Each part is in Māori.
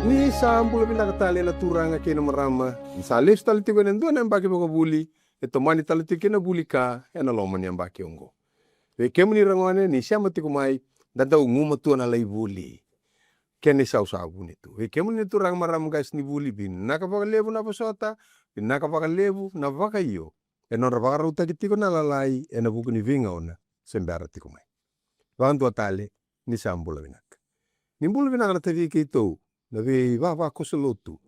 Ni sambula pinakatali na turanga kina marama. Misalis talitigo nendo na mbaki mga buli. Ito mani talitiki na buli ka na loman yang mbaki ongo. Kemu ni rangwane ni siya matikumay dada unguma tuan alay buli. Kene sabu nito. Kemu ni turang maram guys ni buli bin nakapakalevu na pasota bin nakapakalevu na vakayo. Enora vakaruta kitiko na lalai ena buku ni vinga ona sembara tikumay. Wantu atale ni sambula binak. Ni bula binak na tavi kito. Nabi va koselotu.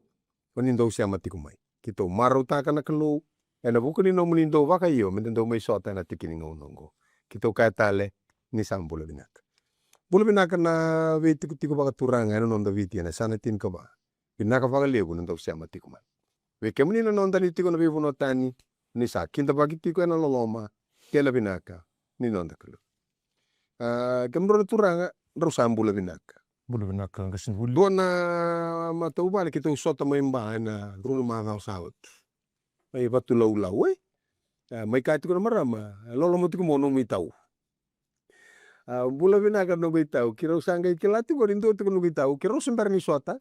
Panindo siya matikumay. Kito maruta ka na kalo. Ena buku ni no munindo vakayo. Mendendo may sota na tikini ngonongo. Kito kaya tale ni sambula binak. Bula binak na tiko baka turanga ena nonda viti na sana tin ka ba. Binaka baka lebu nando siya matikumay. Kemu ni nonda ni tiko na bibu no tani. Ni sa kinta baki tiko ena loloma. Kela binaka ni nonda kalo. Kemu na turanga ro sambula binaka. Bula binaka kasi buli. Doon na matau balik kita usota may mbahay na doon na mga sawat. May batulaw-law eh. May kahit ko na marama. Lolo mo tiko mo nung may tao. Bula binaka nung may tao. Kira usangay kilati ko rin doon tiko nung may tao. Kira usambar ni sota.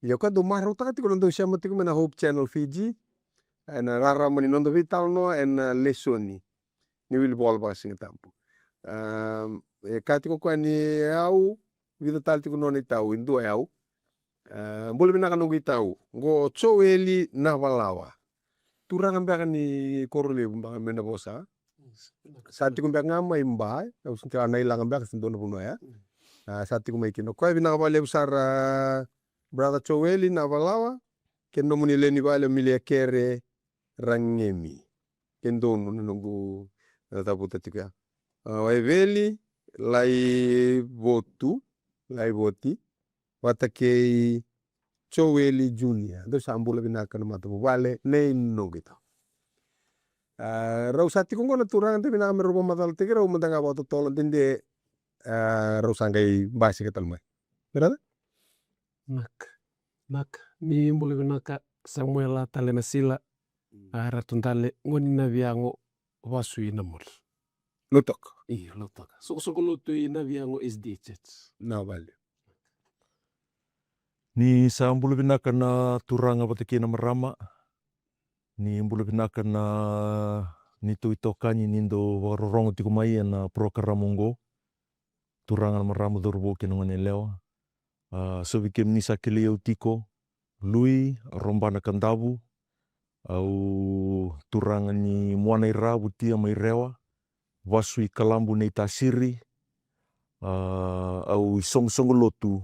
Iyo ka dumaraw ta tiko nung siya matiko na Hope Channel Fiji. Nararaman ni nung may tao no and lesson ni Will Ball ba kasi nga tampo. Kahit ko kwa ni au vida tal tiko noni tau indo au bole binaka no tau go choeli na walawa turanga mbaka ni korole mbaka mena bosa sati kumbaka ngama imba au sinta na ilanga mbaka sindono puno ya sati kumai kino kwa binaka bale usara brother choeli na walawa kendo muni leni bale milia kere rangemi kendo nungu taputa tika waiveli lai votu lai voti watakei Choeli Junior do sambula binaka na matu wale nei no gitu. Rausati kung na turang te binaka merobo matal te kira umandanga bato tolo dinde rausangai basi ketalmai. Berada? Mak mi mbula binaka Samuel tale na sila ratuntale ngoni na viango wasui namul. Lutok. Iya lutok. So luto na viango SD Church. Na vale. Ni sa bula binaka na turanga batiki na marama. Ni bula binaka na nito itokani nindo warorongo tikumai na prokaramongo. Turanga na marama dorbo kinongane lewa. So bikim ni sa kilio tiko. Lui rombana kandabu. Au turanga ni moana ira butia mai rewa. Wasui kalambu nei tasiri. Au song lotu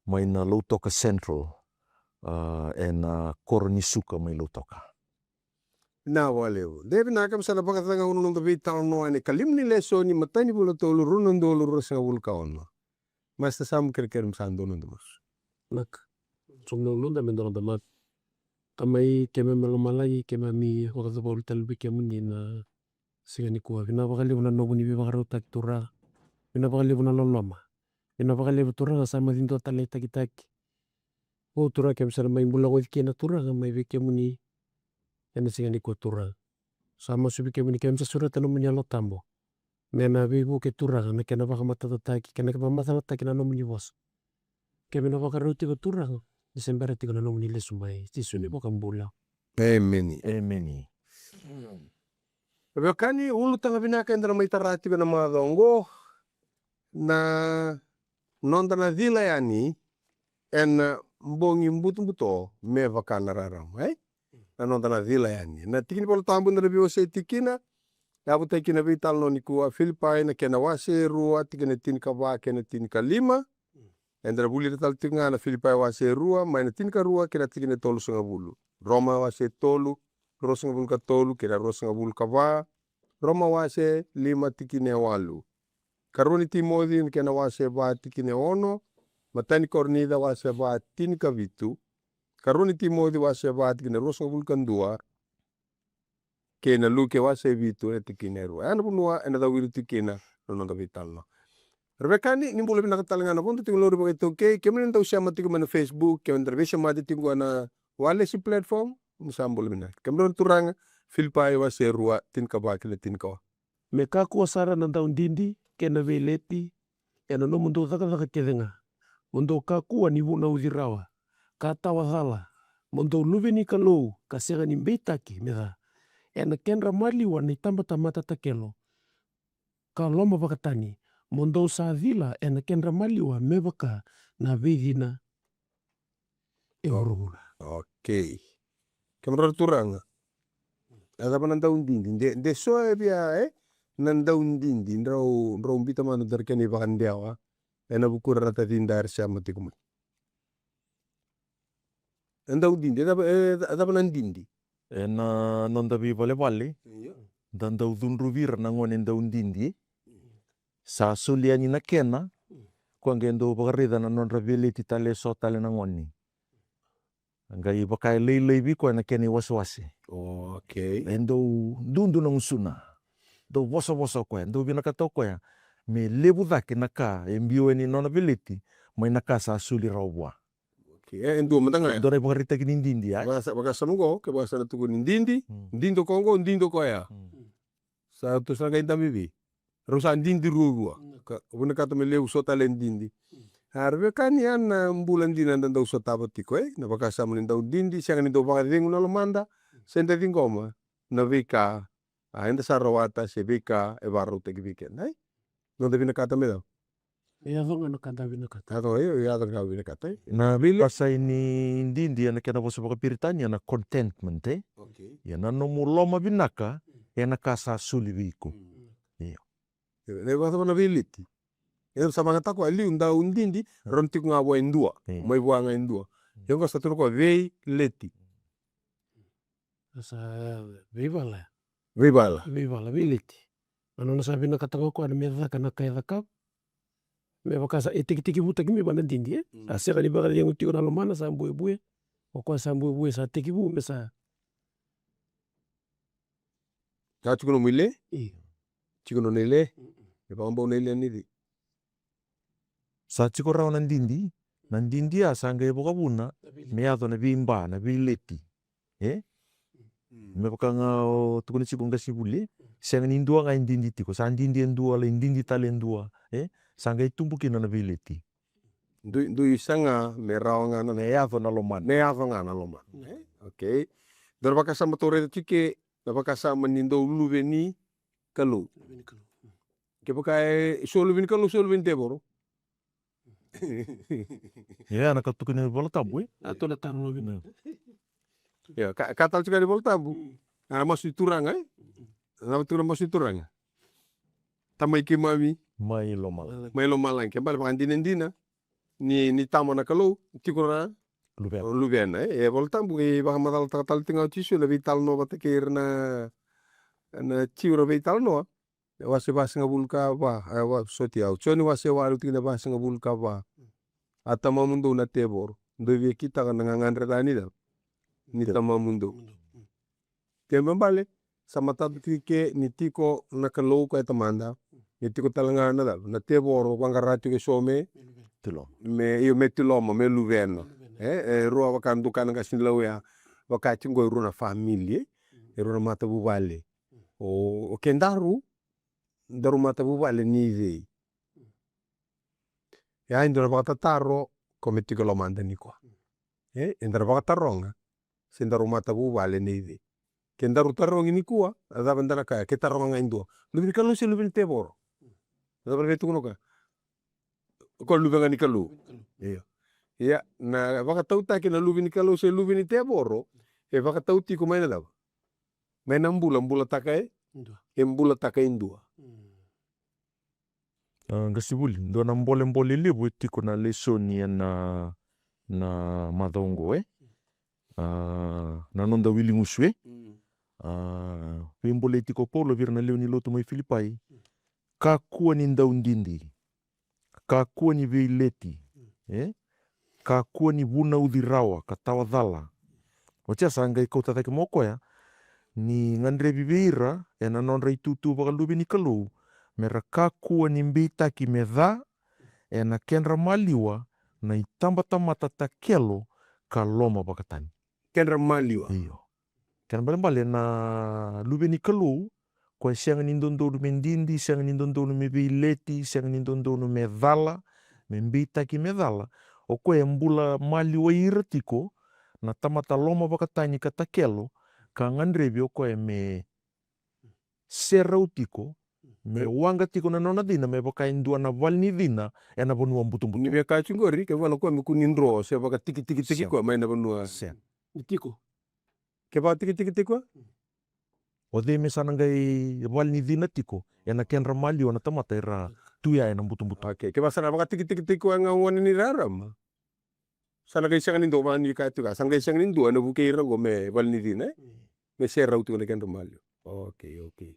mai na Lautoka Central na Koroni Suka mai Lautoka. Na waleu. Devi nakam sana pakatanga unung tabi taon no ane kalim ni leso ni matani bula tolu runun dolu rasa ngabul kaon no. Mas tasam kir-kirim sando nundumus. Nak somno lunda mendoro da mak tamai keme melomalai keme mi wakata paul talbi kemuni na singani kuwa vina bakali una nobuni bi bakaruta tura vina bakali una loloma vina bakali tura sama dindo tale taki o tura kem sana mai bula ko kena tura mai bi kemuni ena singani kuwa tura sama subi kemuni kem surat tanu menyalo tambo mena bi bu ke tura na kena baka mata taki kena ke mata taki na nomuni bos keme na bakaruti ko tura Desember tiko na nomuni le sumai tisuni bokam bula. Emeni. Bekani ulu tanga binaka endra mai tarati bena madongo na nonda na vila yani en mbongi mbuto me vakana raram na nonda na vila yani na tikini polo tambu na biwa se tikina ya buta kina vital no nikua Filipai na kena wase rua tikina tin ka ba kena tin ka lima endra buli tal tinga na Filipai wase rua mai na tin ka rua kena tikina tolu sunga bulu Roma wase tolu rosinga bulu ka tolu kena rosinga bulu ka ba Roma wase 5 tikine walu. Karuni Timothy kena wase ba tikine ono. Matani Kornida wase ba tinika vitu. Karuni Timothy wase ba tikine rosinga bulu kandua. Kena luke wase vitu tikine rua. Ana punua ena da wiru tikina nonda vital no. Rebekani ni bole bina katalanga ponto tingo lori bagito ke kemen tau siya matiko na Facebook kemen terbesya mati tingo na wale si platform musambol bina. Kemen turanga Filipai wase rua tin ka ba kile tin ka. Me kaku asara na daun dindi kena veleti ena no mundo taka kedenga. Mundo kaku ani vuna udirawa. Katawazala mondou luveni kalou kasegani beitaki meda ena kenra maliwa ni tambata mata takelo kaloma bakatani mondou savila ena kenra maliwa mebaka na vidina eurula. Okay. Kamera turanga. Ada pa nanda undindi. De so bia nanda undindi ndrau mbita manu darkeni bakandiawa. Ena bukura rata tindar siama tikumai. Nanda undindi ada pa nandindi. Ena nonda vi vale dan dau dhunruvira na ngone ndau ndindi sa suliani na kena kwa ngendo bagarida na nonra veleti tale so tale na ngoni ngai bakai lei bi kwa na keni waswasi. Okay. Endo dundu na usuna do woso kwa ndo bina kato kwa me lebu dake naka embio ni nona veleti mai naka sa suli rawa. Okay. Endo matanga. Dore bagarita kini ndindi ya. Baka samugo ke baka sana tuku ndindi, ndindo kongo, ndindo koya. Sa tu sanga inda bibi. Rusa ndindi ruwa. Ubuna kato me leu so tale ndindi. Harve kan yan mbulan dina nda uso tabatiko na baka sama nda ndindi siang ni do baka dingu na lomanda senda dingoma na vika ainda sarawata se vika e baru te weekend hai no de vinakata me do Ya vonga no kanda vinakata. ato ya da vinakata Na basa ini ndindi ana kena boso baka piritanya na contentment okay ya na no muloma binaka ya na kasa suli wiku. ne basa na viliti ya sama ngata ko ali unda undindi ronti ko ngabo endua mai buanga endua yo ko saturo ko vei leti Sa vivala vibala viliti. Ano sa vinakata ko ana medha kana kaya ka. Me bakasa tiki buta kimi bana ndindi asera ni baga yang utiko na lomana sa mbue o kwa sa mbue sa tiki bu me sa ta chikuno mile chikuno nele e pambo nele ni Sa chiko rao na ndindi asanga e boka buna me ato na bimba na bileti me baka nga tukune chiko nga sibule sanga nindua nga ndindi tiko sa ndindi endua la ndindi tale endua sanga itumbuki na bileti ndu isanga me rao nga me ato na loman ne ato nga na loma okay dor baka sama tore tike na baka sama nindo luveni kalu ke baka so luveni kalu so luveni teboro ya na katukune bola tabu ato na taro no ya katal juga di boltabu masih turang na turang masih turang tamai ke mami mai lomal mai lo malang ke bal dina ni tamo na kalu tikora luvena e boltabu e baka matal tal tinga tisu le vital no batekir na tiura vital no wase basa nga bulka ba soti au choni wase waru tina basa nga bulka ba atama mundo na tebor ndo vi kita kana ngangandre tani da ni tama mundo kembe bale sama tatu tike ni tiko na kalau ka tamanda ni tiko talanga na tebor wangarati ke some tilo me io metti l'uomo me luveno ruwa wakandu kana kasin lawya wakati ngo runa family runa mata bubale o kendaru daru mata bubale ni zei ya indora baka taro come tiko lo manda ni qua indora baka taronga sendaru mata bubale ni zei kendaru tarongi ni qua ada bandana kaya ke taronga indo lubin kalu se lubin teboro ada berbetu kuno ka ko lubin ni kalu iya na baka tauta ke na lubin kalu se lubin teboro baka tauti ko maina da maina mbula takae mbula takae indua gasibuli ndo na mbole libu tiko na lesoni na madongo na nonda wili nguswe mbole tiko polo vir na leo ni loto mai Filipai ka kuwa ni ndau ndindi ka kuwa ni veileti ka kuwa ni buna udhirawa ka tawadhala wacha sanga iko tatake moko ya ni ngandre bibeira na nonra itutu baka lubi ni kalu mera ka kuwa ni mbita ki medha na kenra maliwa na itambata mata takelo ka loma bakatani kenra maliwa iyo kan bale na lubi ni kalu kwa siang ni ndondonu mendindi siang ni ndondonu me beileti siang ni ndondonu medhala me mbita ki medhala o koe mbula mali o ira tiko na tamata loma vakatani ka takelo ka ngandrevi o koe me serau tiko me wanga tiko na nona dina me vakaindua na valni dina e na vanua mbutu-mbutu. Ni veka chungori ke vala koe me kunindro se vaka tiki Siap. koe mai na vanua. Siap. Tiko. Ke va tiki koe? O de me sanangai valni dina tiko e na kenra mali o na tamata era tuia e na mbutu-mbutu. Okay, ke va sana vaka tiki koe nga wana ni rarama. Sana kai sanga nindo vani ka tu ka sana kai sanga nindo na buke ira go me valni dina. Me serau tu na kenra mali. Okay.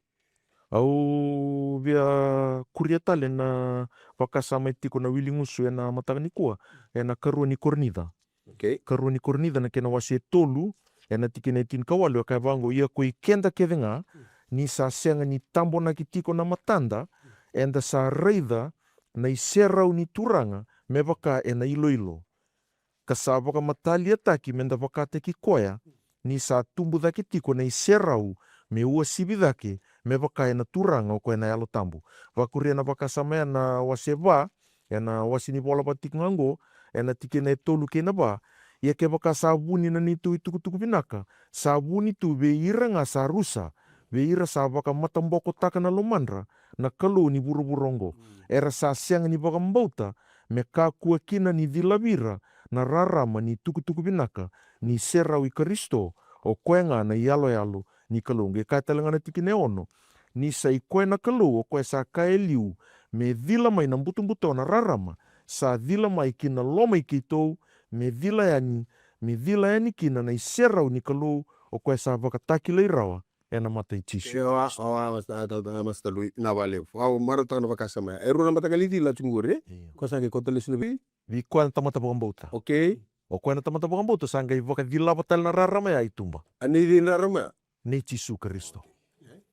Au via kuria tale na vakasama tiko na wilingusu e na matagani kua e na karua ni kornida. Okay. Karua ni kornida na kena wase tolu e na tiki na itin kawalo kai vango ia koi kenda kevenga ni sa senga ni tambo na ki tiko na matanda e nda sa reida na i serau ni turanga me vaka e na iloilo. Ka sa vaka matalia taki me nda vaka te ki koea ni sa tumbu daki tiko na i serau me ua sibi daki me vaka e na turanga o koe na alo tambu. Vakuria na vakasama e na wase va e na wasi ni vola batik ngango e na tiki na e tolu ke na va ia ke vaka sabuni na ni tu tuku pinaka sabuni tu ve ira nga sa rusa ve ira sa vaka matamboko taka na lomandra na kalu ni buru-burongo era sa siang ni vaka mbauta me kakua kina ni vilavira na rarama ni tuku pinaka ni serau i Karisto o koe nga na ialo ni kalu nge kai talanga na tiki ne ono ni sa i koe na kalu o koe sa kae liu me vila mai na mbutu-mbutu na rarama sa vila mai kina loma i kitou me vila yani me vila yani kina na i serau ni kalu o koe sa vakataki lei rawa e na mata i tisu. Mas talui na valeu. Au maratona vakasama. Eru na matagali la chunguri. Ko sa ke kotelis lebi. Vi koe na tamata vakambauta. Okay. O koe na tamata vakambauta sa ngai vaka vila vatal na rarama ya itumba. Ani di narama. Ne tisu Karisto.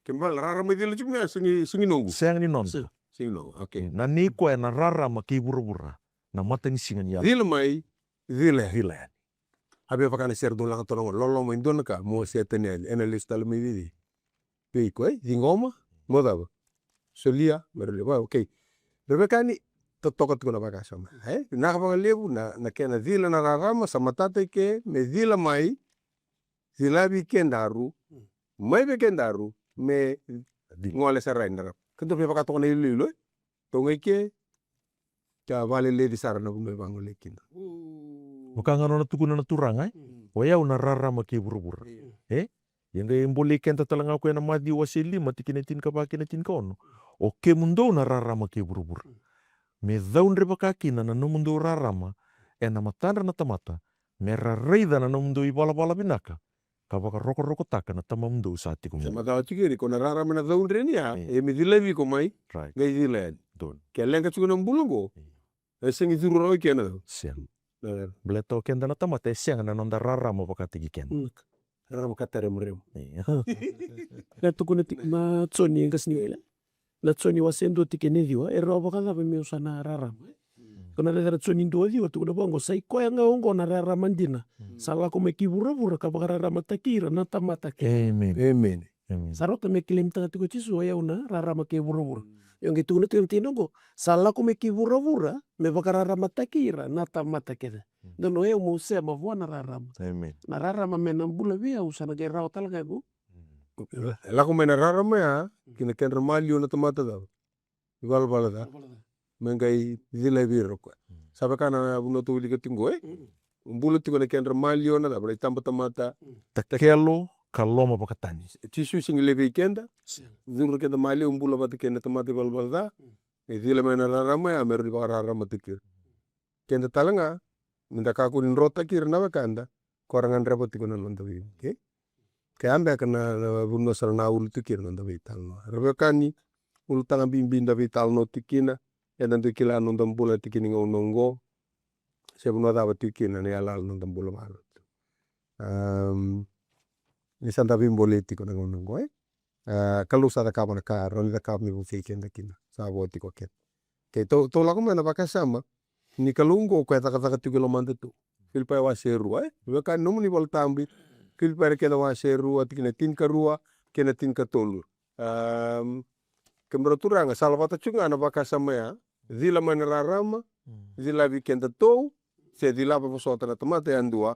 Kembal rarama di la chunga singi nongu. Sayang ni non. Singi nongu. Okay. Na ni koe na rarama ke bura-bura. Na mata ni singa ni Dila mai dila. vila yani. Habe vakana ser do lang tolong lolo mo indon ka mo setene ena lista le mi di. Pe ko di ngoma mo da. Solia merle ba okay. Rebekani tokat ko na vakasama. Na ka lebu na kena dila na rarama sa matate ke me dila mai dila bi kendaru mai be kendaru me ngole sa rainara. Kento pe vakato na ililo. Tongai ke ka vale le di sarana me bangole kinda. Maka ngano na tukuna na turanga o ia una rarama ke bura-bura. Yang ngai mbole kenta talanga ko na madi wasili matikine tin ka bakine tin ka ono. O ke mundo na rarama ke bura-bura. Me daun re bakakina na no mundo rarama e na matandra na tamata me rareida na no mundo i bala-bala binaka. Ka baka roko-roko taka na tama mundo sa ati ko. Sama tahu cikiri ko na rarama na daun re ni ya. E me dilevi ko mai. Right. Ngai dilen. Don. Ke lenga tsuna mbulungo. E sengi turu roi kena do. Siang. Bleto kenda na tamata e siang na nonda rarama bakatigi ken. Rarama katare mrem. Na tukuna na tsoni ngas ni ila. Na tsoni wasendo tike ne diwa e ro bakala be me usana rarama. Kona le tsoni ndo diwa tukuna bongo sai ko nga ongo na rarama ndina. Sala ko me kibura-bura ka rarama takira na tamata ke. Amen. Amen. Sarota me kilim taka tiko tisu ya una rarama ke bura-bura. Yung itu na tinongo sala ko me kibura-bura me bakararama takira na tamata ke. Dono eu mo se ma voa na rarama. Amen. Na rarama me nambula via usana ke rao talaga go. La ko me na rarama ya. Kina kenra malio na tamata da. Igual bala da. Mengai dilevi roko. Sabe kana uno tu liga tingo Umbulu tiko na kenra malio na da. Bala tamba tamata. Takelo kaloma bakatani. Tisu singi levi kenda. Zuru kenda malio umbula bata kenda tamata igual bala da. E dila me na rarama ya meru di baka rarama tikir. Kenda talanga. Minta kakunin rota kir na bakanda. Korangan repot tiko na lontawi. Okay. Kaya ambe kana bunno sarana ulu tikir nanda vital. Rebekani ulu tanga bimbinda vital no tikina. Ya nanti kila nonton bola tikini ngongo. Sebuno dava tikina ni alal nonton bola malu. Ni santa bimbole tiko na ngongo kalau sada kama na kar roni da kama mi bufiken da kina. Sabo tiko ken. Ke to lagu mana bakasama. Ni kalungo ko taka tiko lo mantetu. Filpa wa seru Rebekani nomu ni bol tambi. Kilpare kena wa seru atikina tinka rua kena tinka tolu. Kemroturanga salvata chunga na bakasama ya. Zila mana rarama, zila vikenda tou, se dila pa sota na tamata andua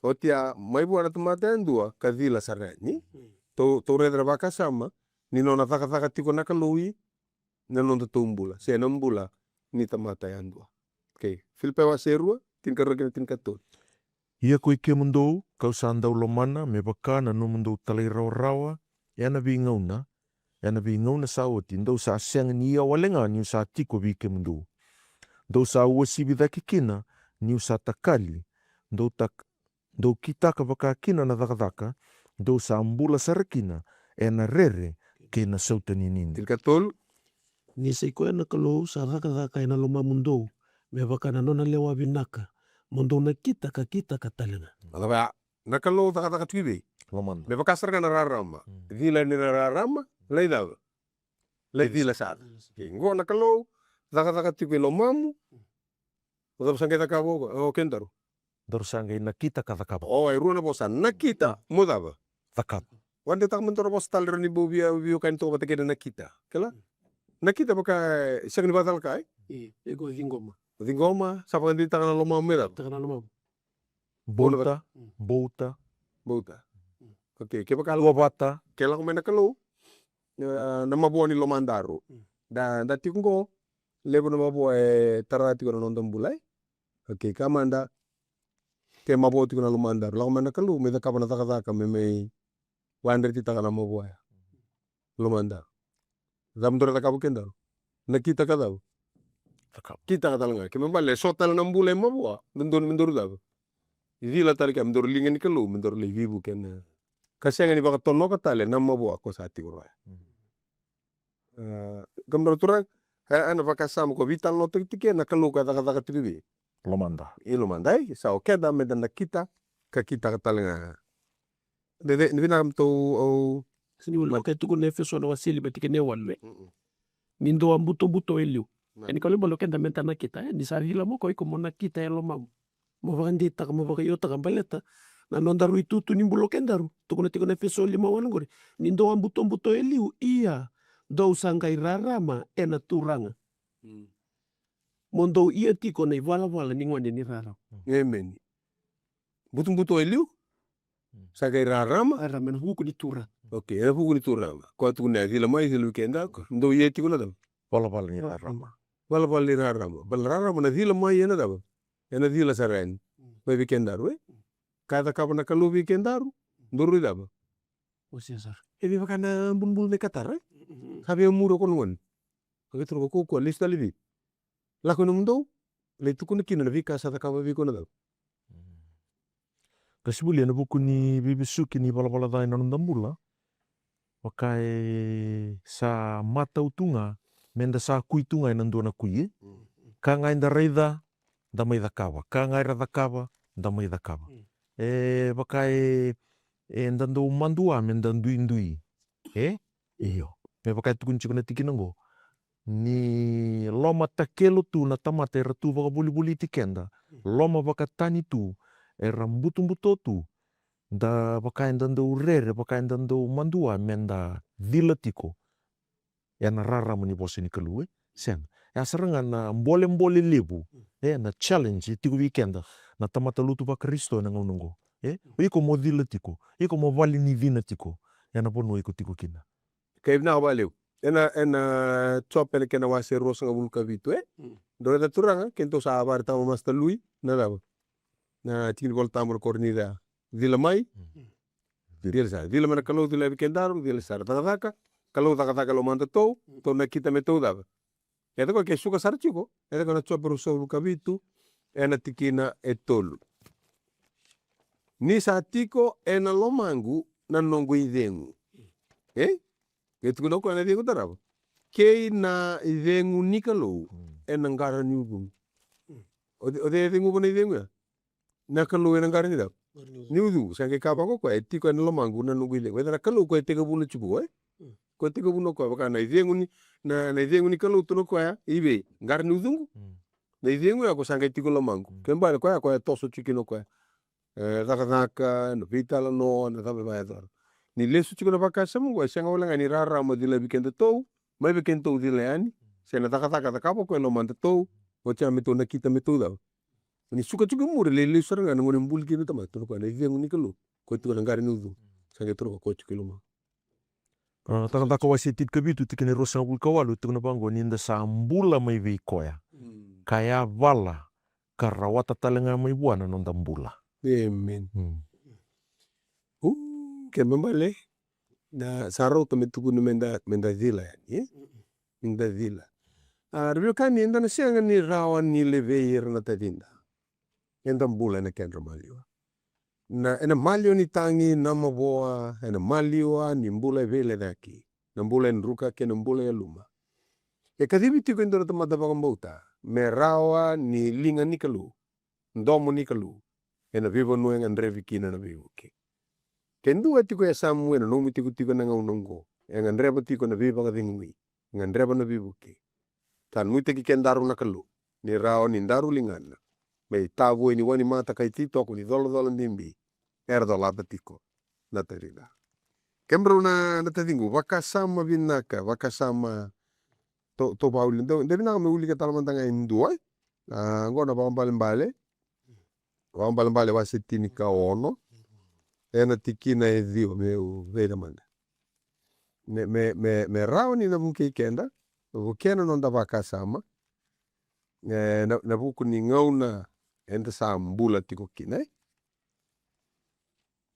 o tia mai buana tamata andua ka dila sarani to redra baka sama ni nona taka tiko na kalui na nona tumbula se nambula ni tamata andua. Okay, Filipe wa serua tin karagina tin katot. Ia ko ike mundou, kau sa andau lomana, me baka na no mundou talai rawa, ena vi ngauna sa oti, ndou sa siang ni ia walenga ni sa tiko vi ike mundou. Ndou sa ua sibi da kikina, ni sa takali, ndou kitaka baka kina na dhaka, ndou sa ambula sarakina, ena rere ke na sautani nini. Tin katol, Ni sa iko na kalou sa dhaka ena loma mundou, me baka na nona lewa vinaka, mundou na kita ka talanga. adaba nakalo taka twibe. Lomana. Me baka sarga na rarama. Dila ni na rarama, lai dawa. Lai dila sa. Ngo nakalo taka twibe lomamu. Odab sangeta ka o kendaro. Daru sangai na kita ka dhakaba. O ai ruana bosa nakita modaba. Dhakaba. Wande tak mentoro bos talero ni bobia bio kain to bata kena nakita. Kela? Nakita baka siang ni batal kai. Ego vingoma. Dingoma sapa ndi takana loma mera. Takana loma. Bouta. Bouta. Okay, ke baka Luabata. kela ko menakalo. Na mabuo ni lomandaro. Da tikungo lebo na mabuo tarati ko na nondon bulai. Okay, kamanda ke mabuo ti ko na lomandaro. La ko menakalo me da kapana taka me wander ti takana mabuo ya. Lomandaro. Zamdora takabu kendaro. Nakita ka daw. Kita ka talanga. Ke mambale sotal na mbula mabuo. Mendor daw. Idila tali ka mendor lingan ni kalu mendor le vivu ken. Kasianga ni baka tono ka tale na mabuo ko sa ati ko. Gambar turang ana baka sam ko vital no tike na kalu ka taka tribi. Lomanda. Ilomandai sa okeda medan nakita ka kita ka talanga. De vinam to o Sini wala kay tuko na efeso na wasili batike ne walwe. Nindo ambuto elio. Eni kalau balo kenda menta na kita di sarila mo ko iko mo na kita elo mam. Mo vandi ta mo ba yo ta baleta. Na nondaru itu tu nimbulo kendaru. Tuko na tiko na efeso lima wan gore. Nindo ambuto elio iya. Do sangkai rarama ena turanga. Mondo iya tiko na wala ningwan ni rara. Amen. Butung elio? Sagai rarama? Rarama na huku di tura. Okay, era buku ni turama. Ko tu na dila mai dila kenda. Ndo yeti ko na daw. Pala ni rarama. Wala ni rarama. Bal rarama na dila mai ena daw. Ena dila saren. Mai weekendaru Kada kapana kalu weekendaru. Nduru daw. O Cesar. Ebi bakana bunbul ne katar. Sabi muro ko ngon. Kage tro ko lista livi. La ko ndo. Le tu ko kina na vika sa ka vi ko na daw. Kasibuli na buku ni bibisuki ni bala dai na ndambula. Wakai sa mata utunga menda sa kuitunga ina ndona kui. Ka ngai da reida da mai da kawa. Ka ngai ra da kawa da mai da kawa. Wakai ndando mandua menda ndui. Iyo. Me wakai tukunci kuna tikinango. Ni loma takelo tu na tamata era tu waka buli tikenda. Loma waka tani tu era mbuto tu. Da wakai ndando urere, wakai ndando mandua menda dila tiko. Ya na rara mani bosi ni kalu sen. Ya seranga na mbole lebu. Na challenge tiku weekenda. Na tamata lutu pa Kristo na ngunungo. Iko mo dila tiko. Iko mo wali ni vina tiko. Ya na pono iko tiko kina. Kaya na baleu. Ena chop ena kena wase rosa ngabulka vitu Dore da turanga kento sa abar tamo masta lui na daw. Na tingin bol tamor kornida. Dila mai. Dila mana kalau dila weekendaru dila sar taka. Kalau taka lo manda to na kita meto daw. Eta ko ke suka sar chiko. Eta ko na chop rosa ngabulka vitu ena tikina etolu. Ni sa tiko ena lomangu na nongo idengu. Itu kuno ko na digo tarabo. Kei na idengu nikalo ena ngara ni ubu. Ode idengu bona idengu ya. Na kalau ena ngara ni daw. Ni udu sange kapa ko etiko ena lomangu na nongo idengu. Eta kalau ko etega buna chubu Ko etega buna ko baka na idengu ni na idengu nikalo tuno ko ya ibe ngara ni udungu. Na idengu ya ko sange etiko lomangu. Kembali ko ya toso chikino ko ya. Taka no vitala no na tabe ba ya. Ni lesu chiko na bakasa mo senga wala ngani rara mo dila weekend to mai weekend to dila yani sena taka kapo ko no manda to o cha meto na kita meto daw Ni suka juga mure le saranga ngone mbul kini tama tunu ko na iveng ni kalu. Ko tu ngari nudu. Sange turu ko chukilo ma. Takantaka wasitit kabitu tikene rosa ngabul kawalu tukuna bango ninda sambula mai vei koya. Kaya vala karawata talenga mai buana nonda mbula. Amen. Ke membale na sarau to metukunu menda zila yani. Menda zila. Rebel kan inda na sianga ni rawan ni leveir na tadinda. Enda mbula na kendra maliwa. Na ena malio ni tangi na maboa, ena malio ni mbula vele daki. Na mbula nruka ke na mbula ya luma. E kadibiti ko indora tamata pakambauta. Me rawa ni linga ni kalu. Ndomo ni kalu. Ena vivo nuenga ndrevikina na vivo ke. Kendu atiko ya samu ena nomi tiko na ngaunongo. Enga ndreba tiko na viva kadingui. Enga ndreba na vivo ke. Tan muite ki kendaru na kalu. Ni rawa ni ndaru lingana. Me tavu ni wani mata kai tito ko ni dolo ndimbi. Era do lata tiko. Na terida. Kembro na tadingu. Wakasama vinaka. Wakasama. To pauli. Debi na kami uli ka talamantanga indua. Ngona bale. Bale wasitini ka ono. Ena tikina e dio me veda manda. Me rao ni na mungke kenda. Vukena nonda wakasama. Na vuku ni ngauna. Enda sa mbula tiko kina.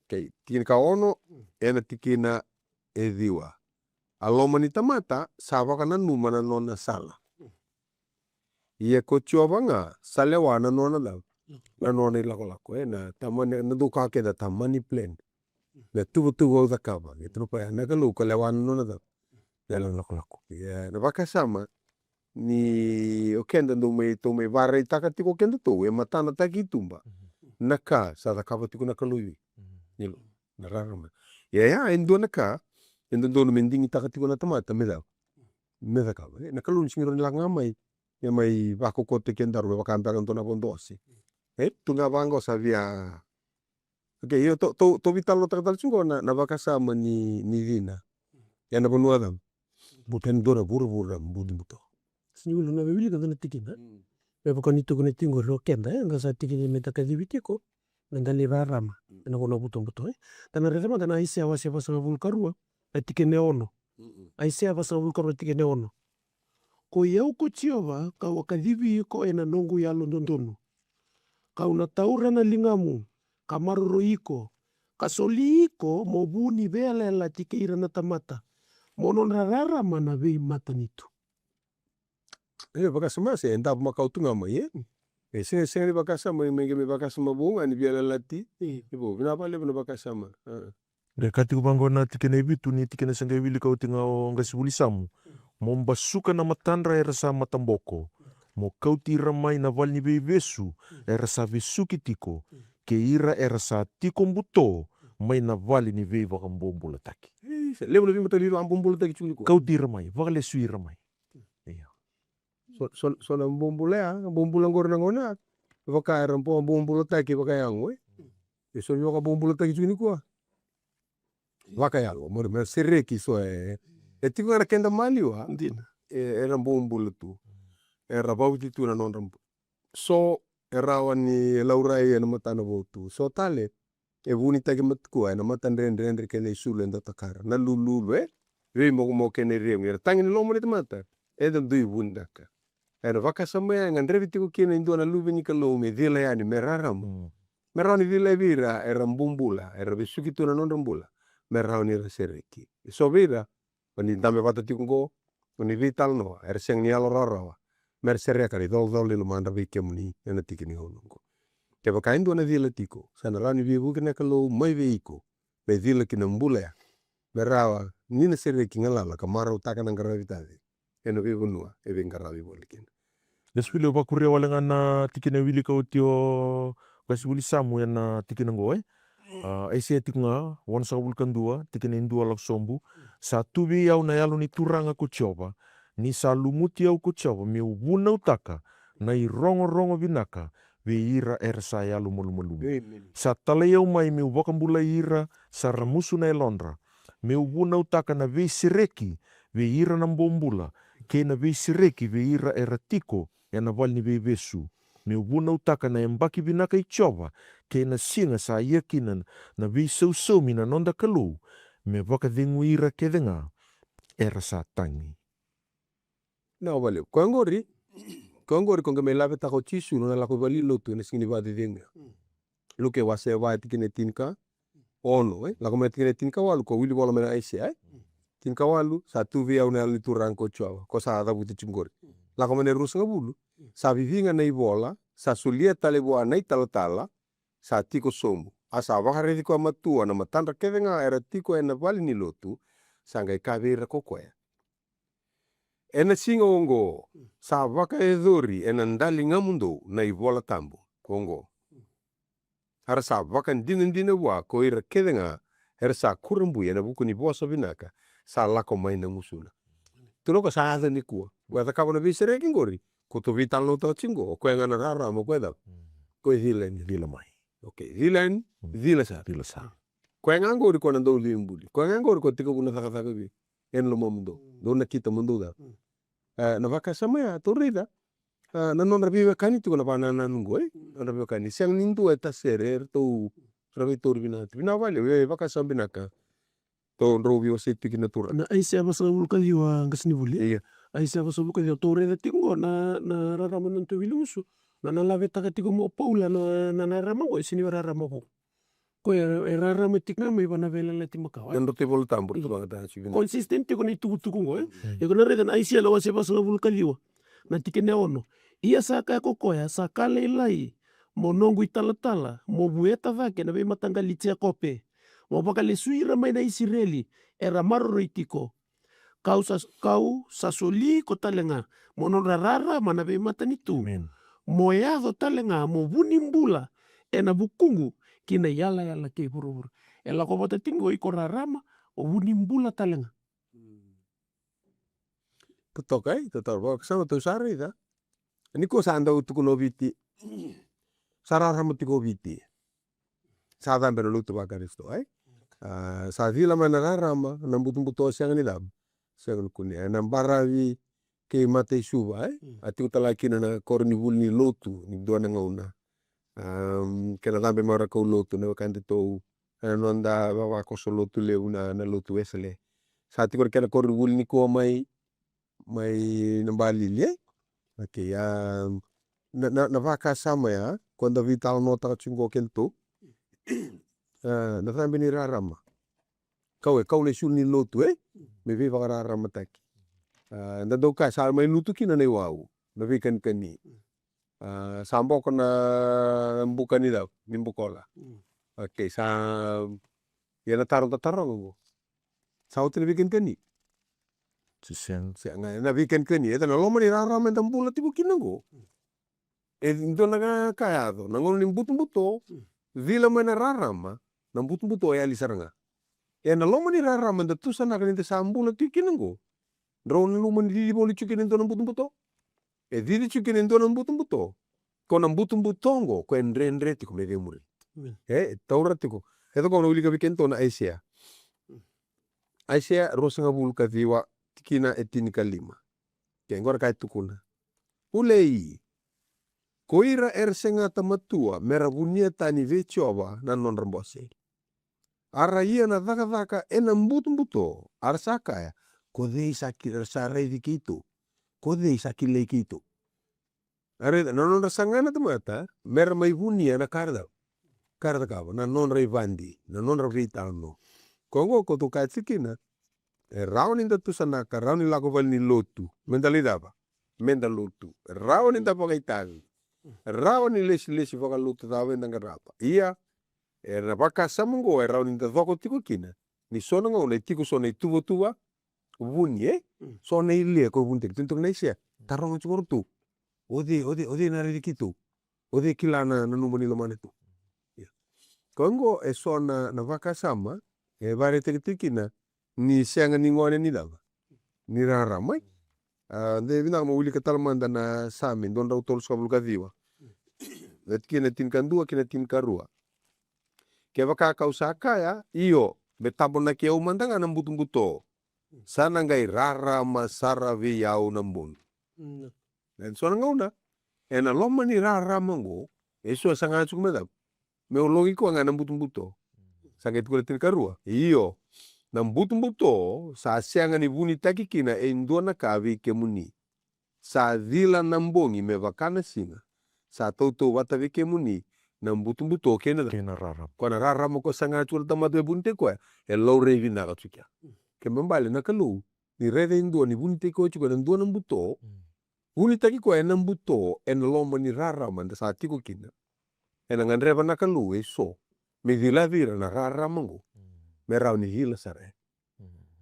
Okay. Tikina ka ono. Ena tikina e diwa. Aloma ni tamata. Sawa kana numana nona sala. Ia kochova nga. Salewana nona lau. Na nona ilako. Na tamani. Na duka keda tamani plan. Na tuvo da kava. Itu nupa ya. Nakalu kalewana nona lau. Dalam lako. Ya. Na wakasama. Ni okenda tumei vara itaka tiko kenda to. E matana taki itumba. Naka. Sada kava tiko nakaluiwi. Nilo. Nararama. Ya. Endo naka. Endo mending itaka tiko na tamata. Meda kava. Nakalu nisingiro nila ngamai. Ya mai wako kote kendaru. Wakampiakan tona pondosi. Tunga bango savia. Okay, yo to vital lo tal chungo na wakasama ni dina. Ya na bonua dam. Bukan dora buru buto. Sinyulu na bibili kan tikina. Bebo kan itu kan tingo lo kenda nga sa tikini meta kadibiti ko. Nandali rarama. Na kono buto. Tana rema tana isia wasi pasanga vulkarua. Tikene ono. Aisia pasanga vulkarua tikene ono. Ko yau ko chiova ka wakadibi ko ena nongu ya londondonu. Kau na taura na lingamu. Kamaroro iko. Kasoli iko mobuni vele la tikeira na tamata. Monon rarara mana vei mata nitu. Wakasama se enda makau tunga mai. Senga wakasama me wakasama bunga ni vele lati. Ibo vinapa le wakasama. De katiku bangona tikene bitu ni tikene sanga wili kau tinga o ngasibulisamu. Mombasuka na matandra era sa matamboko. Mo kau tira mai na valni bebesu era sa vesuki tiko. Ke ira era sa tiko mbuto mai na vali ni vei wakambombola taki. Leo na vimata lilo ambombola taki chuni ko. Kau tira mai, wakale suira mai. So na mbombola ngor na ngona. Waka era mpo ambombola taki wakayangu. So yoka bombola taki chuni ko. Wakayangu. Mori sereki so tiko era kenda maliwa. Era mbombola tu. Era bauti tu na nonra. So era wani laurai ena matana votu. So tale e vuni tagi matkua ena matan rendre kene isule enda takara. Na lulu vei mo kene rem. Era tangi ni lomo ni tamata. Edem dui vundaka. Ena wakasama ya ngandrevi tiko kene indua na luve ni kalome. Dhila yani meraram. Merani dhila vira era mbumbula. Era visuki tu na nonra mbula. Merani era sereki. So vira. Wani dame wata tiko ngo. Wani vital no. Era siang ni alo rarawa. Mersereka ri dol lilo manda vike muni ena tikini honongo. Ke bakain do na vila tiko. Sana rani vivu kena kalau mai veiko. Me vila kina mbula ya. Merawa nina sereki ngalala kamara utaka nang karavitade. Ena vivu nua eve ngaravi bolikin. Deswile bakuria walengana tikina wili kau tio kasibuli samu ena tikina ngoe. Aisia tikunga wan sakabulkan dua tikina indua laksombu. Satu bi yau na yalu ni turanga kuchoba. Ni salumuti au kuchava mi ubuna utaka na i rongo binaka we ira era sa ya lumu. Sa tale au mai mi ubakambula ira sa ramusu na elondra. Mi ubuna utaka na we sireki we ira na mbombula. Ke na we sireki we ira era tiko ya na valni we besu. Miubuna utaka na embaki binaka ichova ke na singa sa yakinan na visau mina nonda kalu me waka ira kedenga era sa tangi. Na valeu. Kongori konga me lave tako tisu na lako vali lotu na singini vadi denga. Luke wase vai tikine tinka ono lako me tikine tinka walu ko wili wala mena aise tinka walu sa tuvi au na liturang ko chova ko sa ada buti chingori. Lako mene rus ngabulu sa vivinga na ibola sa sulia tale bua na tala sa tiko somu. Asa wakare tiko amatua na matandra kedenga era tiko ena vali ni lotu sanga ikavira kokoya. Ena singa ongo sa waka edori ena ndali ngamundo na ibola tambo kongo. Hara sa waka ndina wa ko ira kedenga era sa kurumbu ena buku ni bosa binaka sa lako maina musuna. Tuloka sa ada ni kua. Wata kawana visere kingori kuto vital no to chingo ko ngana rara mo kweda. Ko hilen vila mai. Okay, hilen vila sa. Ko ngangori ko nando limbuli. Ko ngangori ko tiko kuna saka bi. En lo mundo. Dona kita mundo da. Na vaka sama ya torida. Na non rabiwe kani tiko na banana nungo na rabiwe kani. Siang nindu eta serer to rabi torbina. Bina vale we vaka sambinaka. To robi o seti kina tura. Na aise abasa ulka diwa ngasni buli. Iya. Aise abasa ulka diwa torida tingo na rarama nanto wilusu. Na lave taka tiko mo paula na rarama ko sini rarama ko. Ko rarama tikna me bana vela le timakawa. Dan rote bol tambur itu banget sih. Konsistente ko ni tuku ngo e ko na reda aise la wase basa ulka diwa. Na tikene ono. Ia saka kokoya sakale lai mo nongu italatala mo bueta vake na be matanga litia kope. Mo bakale suira mai na Israeli era maroro itiko. Kau sasoli ko talenga mo non rarara mana be matanitu. Mo yado talenga mo bunimbula ena bukungu kina yala ke buru. Ela ko bota tingo iko rarama o bunimbula talenga. Tokai, total sama tu sari da. Ini ko sanda utukulo viti. Sararama tiko viti. Sada bero lutu bakaristo sa vila mana rarama na butu siang ni dam. Siang kuni na barawi ke mate suba ati utala kina na korni vulni lotu ni doana ngauna. Kena tambe mara ko lotu na kante to nonda bawa koso lotu leuna na lotu esele. Sa ati kor kena korni vulni ko mai nambali le. Okay, na vaka sama ya quando vital nota chingo kento. Na tambe ni rarama. Kau le sul ni lotu me vi va rarama taki. Na doka sa mai lutu kina ne wau. Na vi kan kani. Sambo kona buka ni da mimbukola. Okay, sa ya na taro. Sa hotel bikin kani. Siang Na bikin kani eta na loma ni rarama tambula tibu kinango. Ito na kaya to. Nangon ni buto. Vila mana rarama na buto ya lisaranga. Ya na loma ni rarama da tusa na kanita sambula tikinango. Drone luma ni di boli chukin into na buto. Didi chukin into na buto. Ko na butongo koendre tiko me demuri. Taura tiko. Eto ko na uli ka bikento na Asia. Asia rosanga bulka diwa tikina etinika lima. Kengora kai tukuna. Ulei. Koira ersenga tamatua meravunia tani vechova na non rambose. Ara ia na dhaka ena mbuto arsaka ya kode isaki sarai dikito kode isaki lekito. Are na non rasangana tamata mer mai vunia na karda kaba na non revandi na non ravitano. Kongo koto katsikina raun inda tusanaka raun ilako valni lotu mendalidaba mendalotu raun inda pagaitang. Rawan ni lesi vaka lutu tawe ndanga rapa. Ia na vaka samungo rawan ni dhoko tiko kina. Ni sona ngo na tiko sona tuwa vuni sona ilia ko vuntek tuntuk na isia. Tarong chukor tu. Ode na rikitu. Ode kilana na numani lomane tu. Kongo sona na vaka sama bare tikina ni sianga ni ngone ni dava. Ni raramai. De binang mo uli katalmanda na samin don raw tol skabul kadiwa. Dat kina tinkan dua kina tinkarua. Keva kaka usaka ya iyo betabon na kia umandanga nang buto. Sana ngai rara masara vi yau nambun. Dan sona ngauna ena loma ni raramango eso sanga chukmeda me ologi ko nga nambutumbuto sakit ko tin karua iyo nambutumbuto sa sianga ni buni takikina endona kavi kemuni sa dila nambongi me vakana singa sa toto watavi kemuni nambutumbuto kena raram. kona raramo ko sanga chul tamate bunte ko e low revi na katukia ke membale na kalu ni rede indo ni bunte ko chuko ndo nambuto buni taki ko nambuto en loma ni rarama nda sa tiko kina ena ngandreva na kalu eso me dila vira na raramango me rau ni hila sare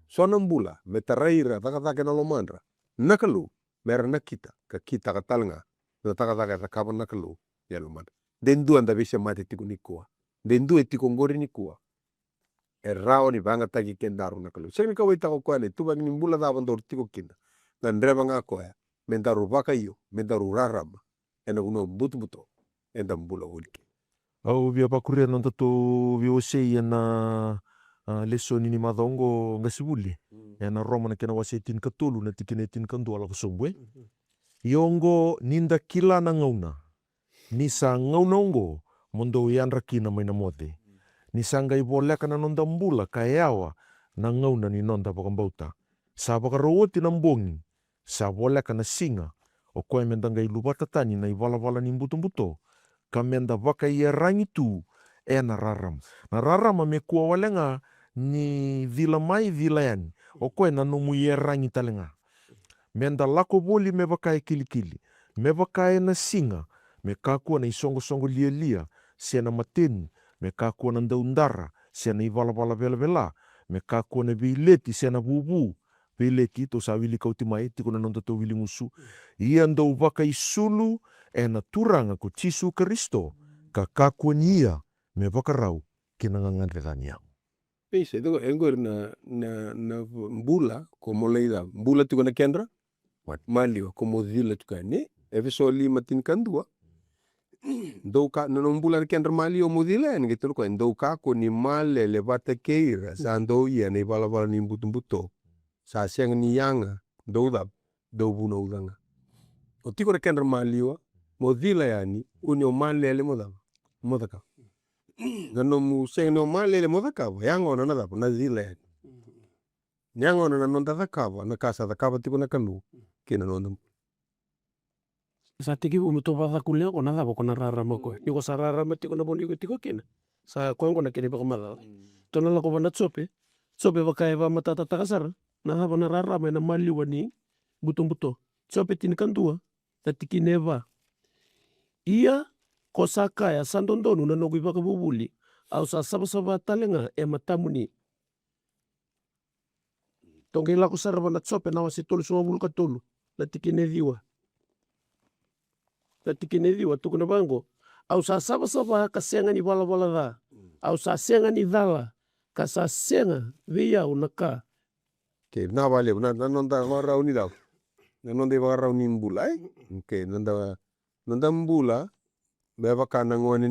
so nambula me taraira taka na lomandra na kalu mera na kita ka talnga na taka kaba na kalu ya lomandra dendu anda bisa mate tiko nikua dendu etiko ngori nikua e rao ni banga taki kendaru na kalu seng ni kawai tako kuane tu bagi nimbula da bandor tiko kinda dan dreva ngako ya mentaru baka iyo mentaru rarama ena uno butu enda mbula ulki Au via pakuria nanta to via osei na lesoni ni madongo ngasibuli ena roma na kena wase tin katulu na tikine tin kandu ala kusomwe yongo ninda kila na ngauna nisa ngauna ongo mondo yanra kina maina mote nisanga iboleka na nonda mbula kayawa na ngauna ni nonda bakambauta sa bakarawoti na mbongi sa boleka na singa o koe mendanga ilubata tani na ivala ni mbuto kamenda baka ia rangi tu na raram me kua walenga ni vila mai vila yani o koe na nomu ia rangi talenga menda lako boli me baka kilikili me baka na singa me kakua na isongo lia sena mateni me kakua na ndaundara sena ivala vela me kakua na bileti sena bubu bileti to sa wili kautimai tiko na nonda to wili musu ia ndau baka isulu na turanga ko Jisu Kristo kakakua nia me bakarau kina ngangandretani yang pese itu engor na mbula como leida mbula tiko na kendra maliwa como dila tuka ne efeso 5 tin kandua ndou ka no mbula na kendra maliwa modila en gitu ko ndou ka ko ni male levata keira sa ndou ia ne bala ni mbutumbuto sa seng ni yanga ndou da ndou buno udanga o tiko na kendra maliwa modila yani unyo male modaka gano mu seng no male modaka yango na nada na dila yani yango na nonda da kava na casa da kava tiko na kanu kina nonda sa tiki umuto basa kulia ko nada ko na rarama ko iko sa rarama tiko na boni ko tiko kina sa ko na kene ba kamala to na ko na tsope baka eva matata takasar na ba na rarama na mali wani buto tsope tin kantua tatiki neva ia kosaka ya sandondonu na nogu baka bubuli au sa saba talenga matamuni tongela ko sarva na tsope na wasi tolu suma bulu ka tolu na tikine diwa tuku na bango au sa saba kasenga ni bala da au sa senga ni dala ka sa senga via unaka ke na vale na nonda warau ni daw na nonda warau ni mbula ke nonda mbula beba kana ngone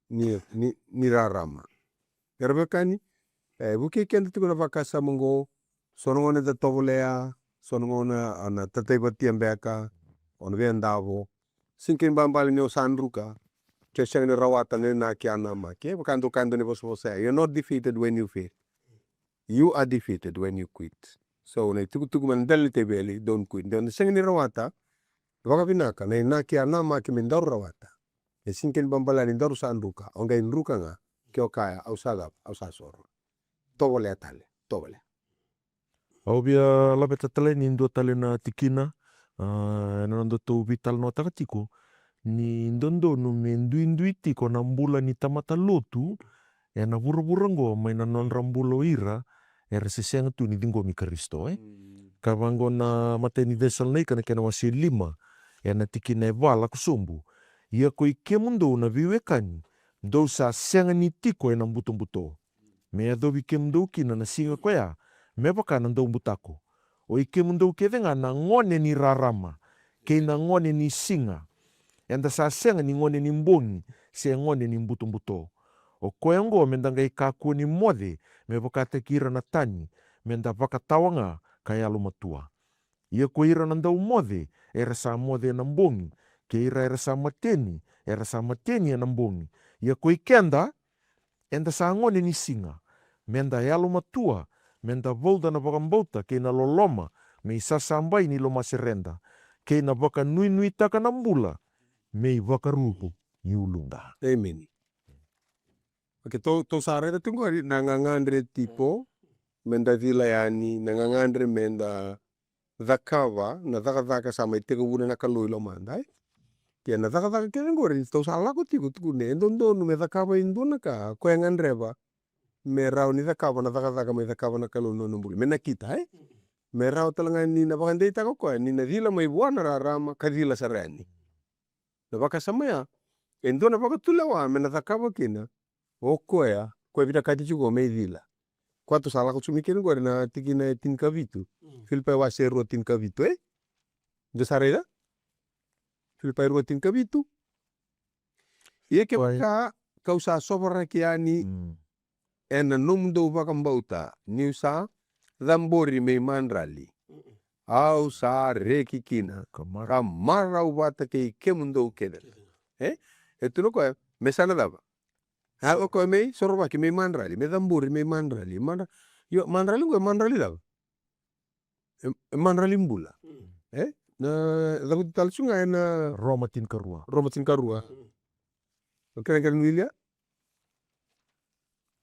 ni rarama gerbe kani buke kende tuku na vakasa mongo sono ngone da tovolea sono ngone ana tatay batiam beka on vendavo sinkin bambali ni osandruka keseng ni rawatan ni nakiana make kanto ni bos-bosaya you're not defeated when you fail, you are defeated when you quit. So na tuku man dali tebeli don't quit dan seng ni rawata baka pinaka na nakiana make mendaru rawata sinkin bambala ni daru sandruka onga indruka nga kyo kaya au sasoro tole atale tole au bia labe tatale ni ndo tale na tikina na ndo to vital no takatiko ni ndondo no mendui tiko na mbula ni tamata lotu na buru-burango mai na non rambulo ira reseseng tu ni dingo mi Kristo kavango na mateni desal nei kana kena wasi 5 na tikina vala kusombu ia ko ikemundo na viwekani ndo sa senga ni tiko na mbuto me do bikemdo kina na singa koya me baka na ndo mbutako o ikemundo kevenga na ngone ni rarama ke na ngone ni singa enda sa senga ni ngone ni mbongi se ngone ni mbuto o koengo mendanga ikaku ni mode me baka te kira na tani menda baka tawanga kaya lumatua ia ko ira na ndo mode era sa mode na mbongi keira era sama teni enambongi. Ia koi kenda, enda sangone ni singa. Menda yalo matua, menda volta na bakambauta, kei na loloma, me sasambai ni loma serenda. Kei na baka nui taka nambula, me baka rupu ni ulunda. Amen. Oke, to sarere tunggu hari nangangandre tipo, menda vila yani, nangangandre menda dhakava, na dhaka sama iteka wuna na kaloi lo mandai. Kia na dhaka kene ngore, to sala ko tiku tuku ne, ndonu me dhakava induna ka, ko yang andreva, me rau ni dhakava na dhaka me dhakava na kaloi no numbuli. Mena kita, me rau talanga ni na bakandei tako ko, ni na dhila mai buana rarama, kadhila sarani. Na baka samaya, ndona baka tulawa, me na dhakava kina, o koya, koe vita kati chuko me dhila. Kwa to sala ko sumikene ngore na tiki na tinkavitu. Filipai wa seru tinkavitu, do sareda? Filipai ru tinkavitu. Ie ke baka kau sa sobara kiani ena numdo bakambauta niu sa dhambori me mandrali. Au sa reki kina kamara ubata ke kemundo keda. Etu no koe mesana daba. Ha ko me sorba ki me mandrali, me dhambori me mandrali. Yo mandrali ko mandrali daba. Mandrali mbula. Na dapat talsunga ena Roma tinkarua. Roma tinkarua. Kira-kira nuilia?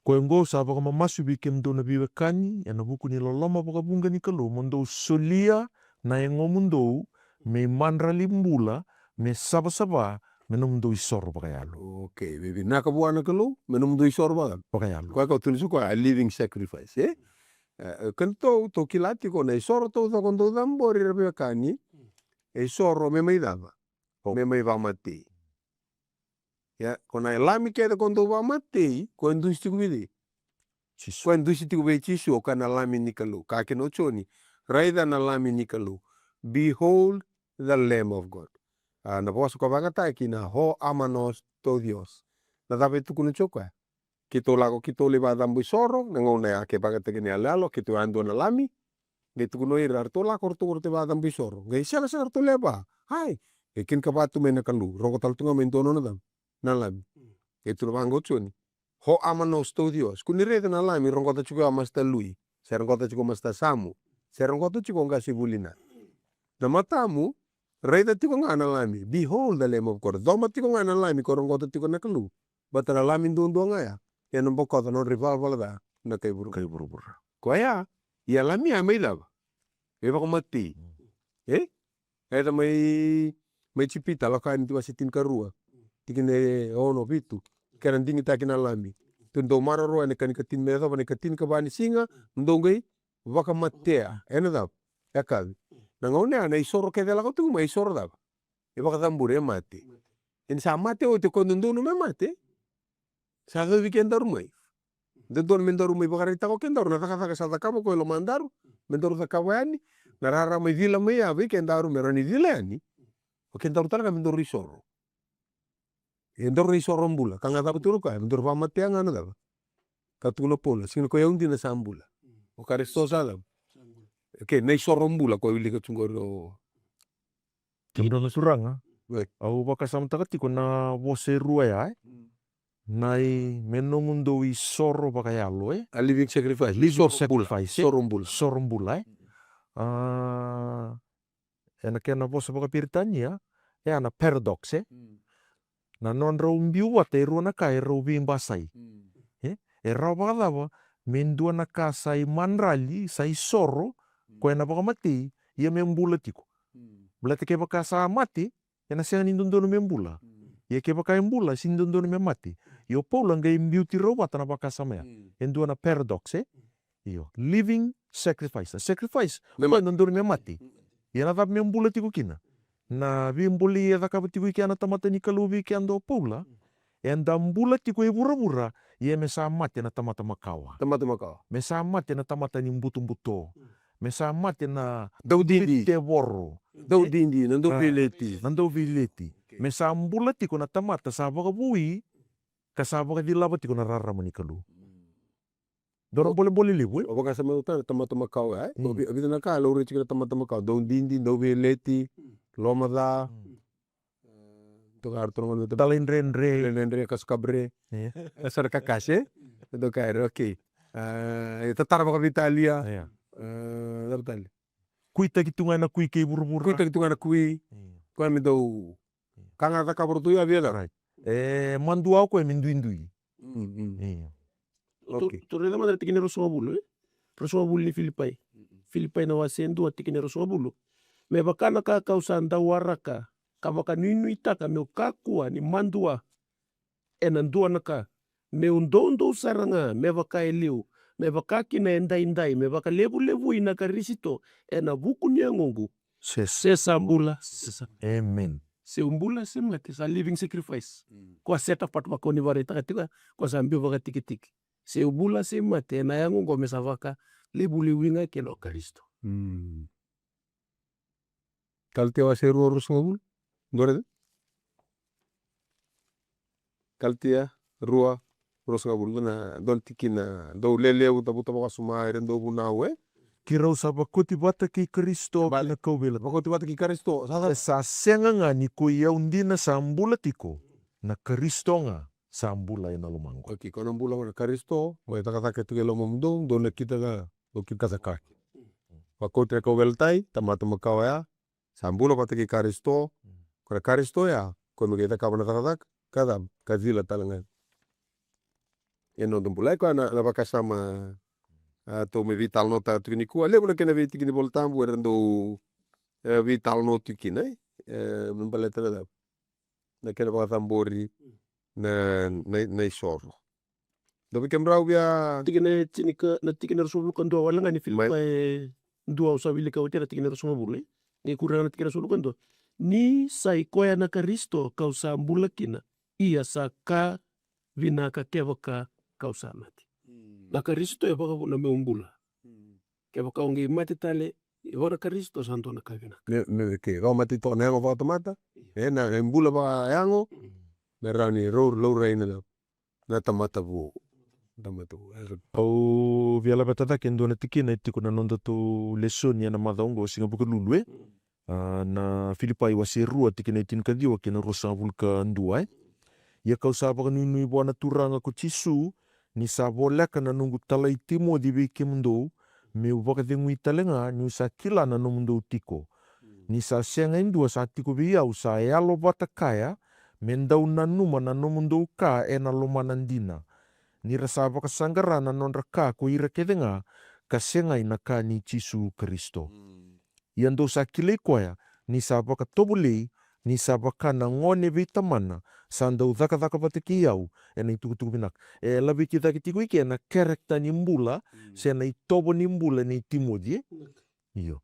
Koe ngou sa baka mamasu bi kem do na biwe kani, ena buku ni loloma baka bunga ni kalu, mondo solia na engo mundo, me mandrali mbula, me saba-saba, me no mundo isoro baka yalo. Oke, baby. Nakabuana kalu, menum do isor bagan. Baka yalo. Kwa tulisu ko a living sacrifice, Kanto to kilati ko na isoro to kondo dhambori rabiwe kani, isoro me mai dava. Me mai vamati. Ya, kona lami keda kondo vamati, ko endusi tiku vidi. Ko endusi tiku vidi chisu, oka na lami nikalu. Kake no choni, raida na lami nikalu. Behold the Lamb of God. Na bawasu ka vangata ki na ho amanos to Dios. Na dabe tuku no choka. Kito lago kito leva dambu isoro, na ngona ya ke vangata kini alalo, kito ando na lami. Ngai tuku no ira, arto lako orto orte va dambu isoro. Ngai siala sa arto leva. Hai, kin kapatu me na kalu. Roko taltunga me intono na dam. Na lami. Itu vango choni. Ho amanos to Dios. Kuni rete na lami, rongota chuko amasta lui. Serongota chuko masta samu. Serongota chuko nga sibulina. Na matamu, rete tiko nga na lami. Behold the Lamb of God. Doma tiko nga na lami, korongota tiko na kalu. Bata na lami ndondo nga ya. Yan ang bokota no rival da na kay buru. Kaya, ya lami ya may daba. Eba ko mati. Eta may chipita lakan tu asitin karua. Tikine ono bitu. Karan dingi takin alami. Tundo mararo ane kanikatin meda bane katin ka bani singa ndongai waka matea. Ena dab. Yakabi. Nangone ana isoro kede la kotu mai isoro dab. E waka tambure mate. En sa mate o te kondondo no me mate. Sa ga weekend rumai. Dedon mendaru mai bakari tako kendaru na taka sa takamo ko lo mandaru. Mendaru takawani. Narara mai vila mai ya weekend daru merani vila yani. O kendaru talaga mendaru isoro. Endor isoro mbula. Kanga dapat turu ka. Mendaru pamatea ngana daba. Katulo pola. Sino ko yung na sambula. O karisto salam. Oke, na isoro mbula ko ili katungoro. Kemdo na suranga. Baik. Au baka samtakati ko na wose rua ya, nai menomundo isoro baka yalo, A living sacrifice. Living Soro sacrifice, mbula. Sorombula, ena kena bosa baka piritania, ana paradox, na non rau mbiua te rua na kai rau bimbasai. E rau baka dava, mendua na ka sai manrali, sai soro, ko ena baka mati, ia membula tiko. Belate ke baka sa mati, ena siang nindondo membula. Ia ke baka embula, sindondo mati. Io paula ngai beauty robot na baka samea. Endua na paradox, Io living sacrifice. Sacrifice, ko ndondo mati. Ia na dap membula tiko kina. Na bimbuli ia daka tiku iki ana tamata ni kalubi ki ando paula. Enda mbula tiko e bura-bura, ia me sa mati na tamata makawa. Tamata makawa. Me sa mati na tamata ni mbuto-mbuto. Me sa mati na Daudindi. te woro. Daudindi, nando vileti. Nando vileti. Me sa mbula tiko na tamata sa baka bui, ka baka dilaba tiko na rara manikalu. Dorang boleh libu. O baka sa mga tamata makawa, Obita na ka, lauri chika tamata makawa. Daudindi, do vileti, lomada, Tukar trongo to Talin rendre. Rendre kas kabre. Iya. Sar kakase. Itu kayak oke. Tetar baka Italia. Iya. Dartali. Kui takitunga na kui kei buru-buru. Kui takitunga na kui. Kui mi do. Kanga ta kabur tu ya biela. Right. Mandu au ko mindui-ndui. Iya. Okay. Torrela madre tikine rosobulo rosobulo ni Filipai. Filipai na wasendo tikine rosobulo. Me bakana ka kausanda waraka. Kabaka nui taka me kakua ni mandua. Enandua naka. Me undondo saranga me baka eliu. Me baka kina endai-endai. Me baka lebu-lebu ina karisito. Ena buku nyangongu. Se sambula. Amen. Se umbula se mati sa living sacrifice. Kwa seta pat makoni vareta katika kwa sambi baka tiki-tiki. Se ubula se mate na yangu ngome savaka lebu-lebu inga kelo karisto. Kalte wa seru orus ngabul. Dore. Kaltia rua orus ngabul na don tikina do lele uta buta baka suma rendo bunawe. Kirau sabakoti bata ki Kristo Bale. kina kaubela. Bakoti bata ki Kristo. Sa senga nga ni ko yaundina sambula tiko na Kristo nga sambula ina lumango. Okay, kono bula na Kristo, wa taka tu gelo mundo, do na kita ga do kita saka. Bakoti ko veltai, tamata makawaya. Sambula bata ki Kristo. Kora Kristo ya, kono kita ka bana taka kada kazila talanga. Eno dumbulai ko na baka sama to me vital nota tukini ku ale bula kena viti kini boltambu rendo vital nota tukina membaleta na kena baka tambori na isoro dobi kembrau bia Tikine tinika na tikine resolu kando wala nga ni Filipai ndua usabili ka utera tikine resolu bule. Ni kurang na tikine resolu kando. Ni saikoya na Kristo kausambula kina. Iya saka vinaka kevaka kausamati. Na Kristo ya baka na meumbula. Kevaka ongi mati tale ora Kristo santo na kavina. me ke go mati to nengo ba tomata na embula ba yango merani lo reina na tamata bu tamata Au viala batata kendo na tikina itiko na nonda tu lesoni na madongo singa buka lulue. Na Filipai wa serua tikina itin kadiwa kina rosa vulka ndua. Ia kau sabaka nui buana turanga ko Jisu ni saboleka na nungu talai timo di beke mundo me ubaka dengu italenga ni sa kila na no mundo tiko. Ni sa senga indua sa tiko biau sa ealo bata kaya mendau na numa na no mundo ka na lomanandina. Ni rasa baka sanggara na non raka ko ira kedenga ka senga ina ka ni Jisu Kristo. Iando sa kile koya ni sa baka tobulei ni sa baka na ngone vitamana sandau dhaka pate kiau ena tuku binak. Labi kita kitiku iki na karakter ni mbula se na itobo ni mbula ni timodi. Iyo.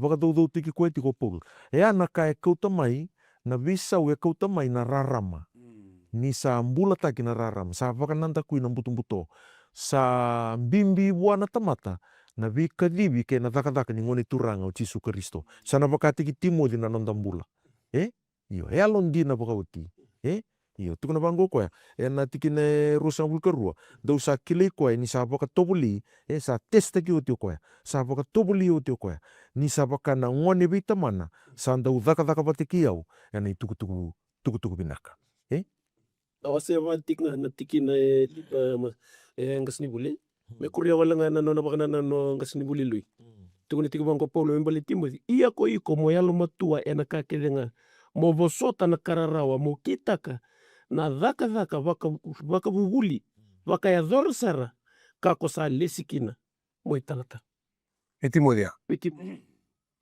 Baka do tiki koe tiko Paul. Ana ka kautamai na visa we kautamai na rarama. Ni sa mbula taki na rarama. Sa baka nanda kui na mbuto. Sa bimbi wana tamata na vika dibi ke na dhaka ni ngone turanga o Jisu Kristo. Sana baka tiki timodi na nanda mbula. Iyo, alon di na baka uti. Iyo, tukuna bango koe. Na tikine rosa vulka rua. Dau sa kile koe ni sa baka tobuli. Sa testa ki o tio koe. Sa baka tobuli o tio koe. Ni sa baka na ngone vita mana. Sa ndau dhaka pate kiau. Na i tuku binaka. Awase avantik na tikina ngas ni bule. Me kuria wala nga nano baka na ngas ni bule lui. Tukuna tiko bango Paulo membali Timothy. Iya ko iko mo yalo matua nakakedenga. Mo vosota na kararawa mo kitaka na dhaka vaka bubuli vaka ya dhorsara kako sa lesikina mo italata etimodia piti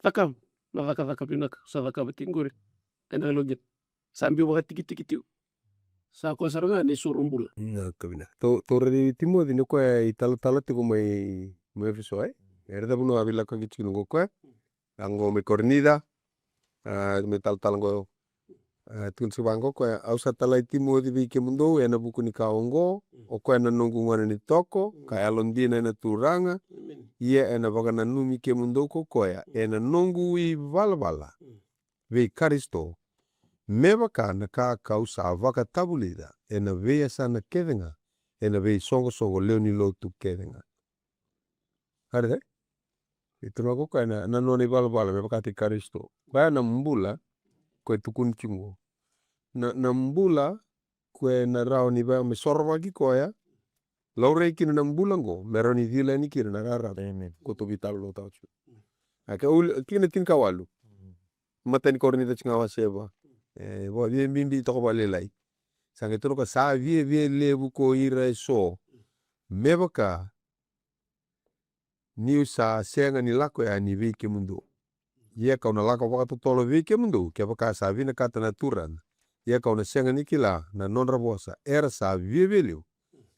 dhaka na dhaka pinaka sa dhaka batingure ena logit sambi waka tiki sa ko saranga ni surumbula na kabina to re timodi ni ko itala tiko mai fiso erda buno abila ka gichi ngo ko ango me cornida me tal ngo tun subango ko ausa talai timodi bi ke mundo ena buku ni kaongo o ko ena nungu ngwana ni toko ka alondina ena turanga ia ena bagana numi ke mundo ko ya ena nungu i valvala ve Kristo me bakana ka kausa vaka tabulida ena ve sana kedenga ena ve songo leoni lotu kedenga harde itu ko ena na noni valvala me bakati Kristo ba na mbula ko tukun chingo na mbula kue na rao ni ba me sorwa ki koya laure kina na mbula ngo mero ni vila ni kina na rara Amen. ko to vital lo tau chu aka ul kina tin kawalu mata ni korni ta chinga waseba bo vie bimbi to ko balelai sange to ka sa vie lebu ko ira so mebaka ni sa senga ni lako ya ni vike mundo ye ka una lako waka tolo vike mundo ke baka sa vina kata naturan ye ka una senga ni kila na nonra bosa era sa vie veleu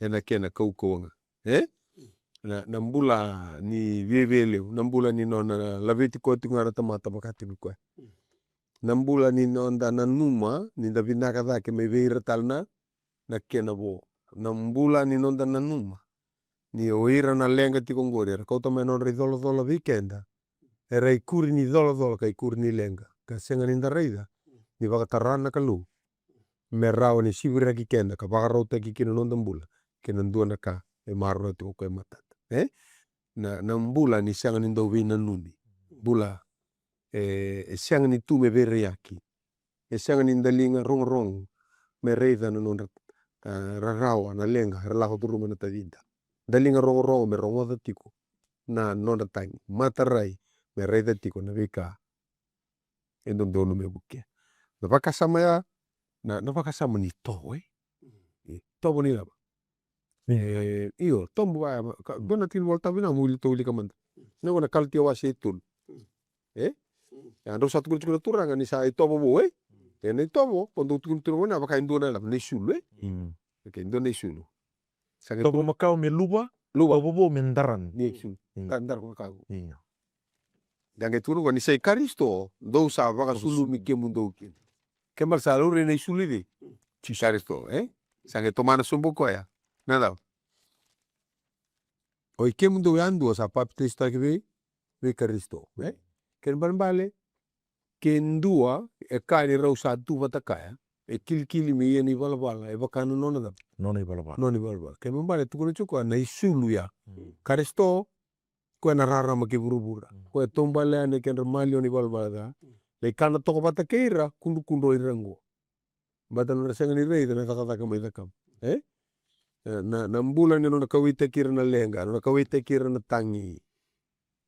ena kena kau na mbula ni vie veleu na mbula ni nona laveti ko tungara tamata makati kwa na mbula ni nonda na numa ni da vinaka da ke me veira talna na kena bo na mbula ni nonda na numa ni oira na lenga ti kongore ko to menon ridolo dolo weekenda era ikuri ni dolo ka ikuri ni lenga ka senga ni reida ni baka tarana kalu merao ni sibira ki kenda ka baka rota ki kina nonda mbula kena ndua ka e maro ti ko matata na mbula ni senga ni ndo wina nuni bula senga ni tu me vere yaki senga ni ndalinga rong me reida na nonda rarawa na lenga relako turu na tavinda dalinga rongo me rongo da tiko na nonda tangi matarai me reida tiko na vika endo dono me buke na baka sama ya na baka sama ni to to ni laba iyo tombo ba dona tin volta bina muli to li kamanda na gona kalti wa setul ya ndo satu kulo turanga ni sa itobo bo ene tobo kondo tukun na baka indona laba ni sulu ke indona sulu Tobo makau me luba bobo me ndaran ni sulu ndar ko kago iya dange turu ni sei karisto do sa baka sulu mi ke mundo kin kemal salure ne sulu di ci karisto sange tomana sumbo ko ya nada o ke mundo yandu sa papista ke ve karisto ken bale ken dua kani rau sa tu vatakaya kili mi yeni bala e bakana nona da noni balaba ke mbale tukuru chuko na isulu ya karisto ko na rara ma ke burubura ko tombale ane ken malio ni bala da le kana toko batakeira kundu irango batana senga ni reida na taka mai takam na mbula ni nona kawita kira na lenga nona kawita kira na tangi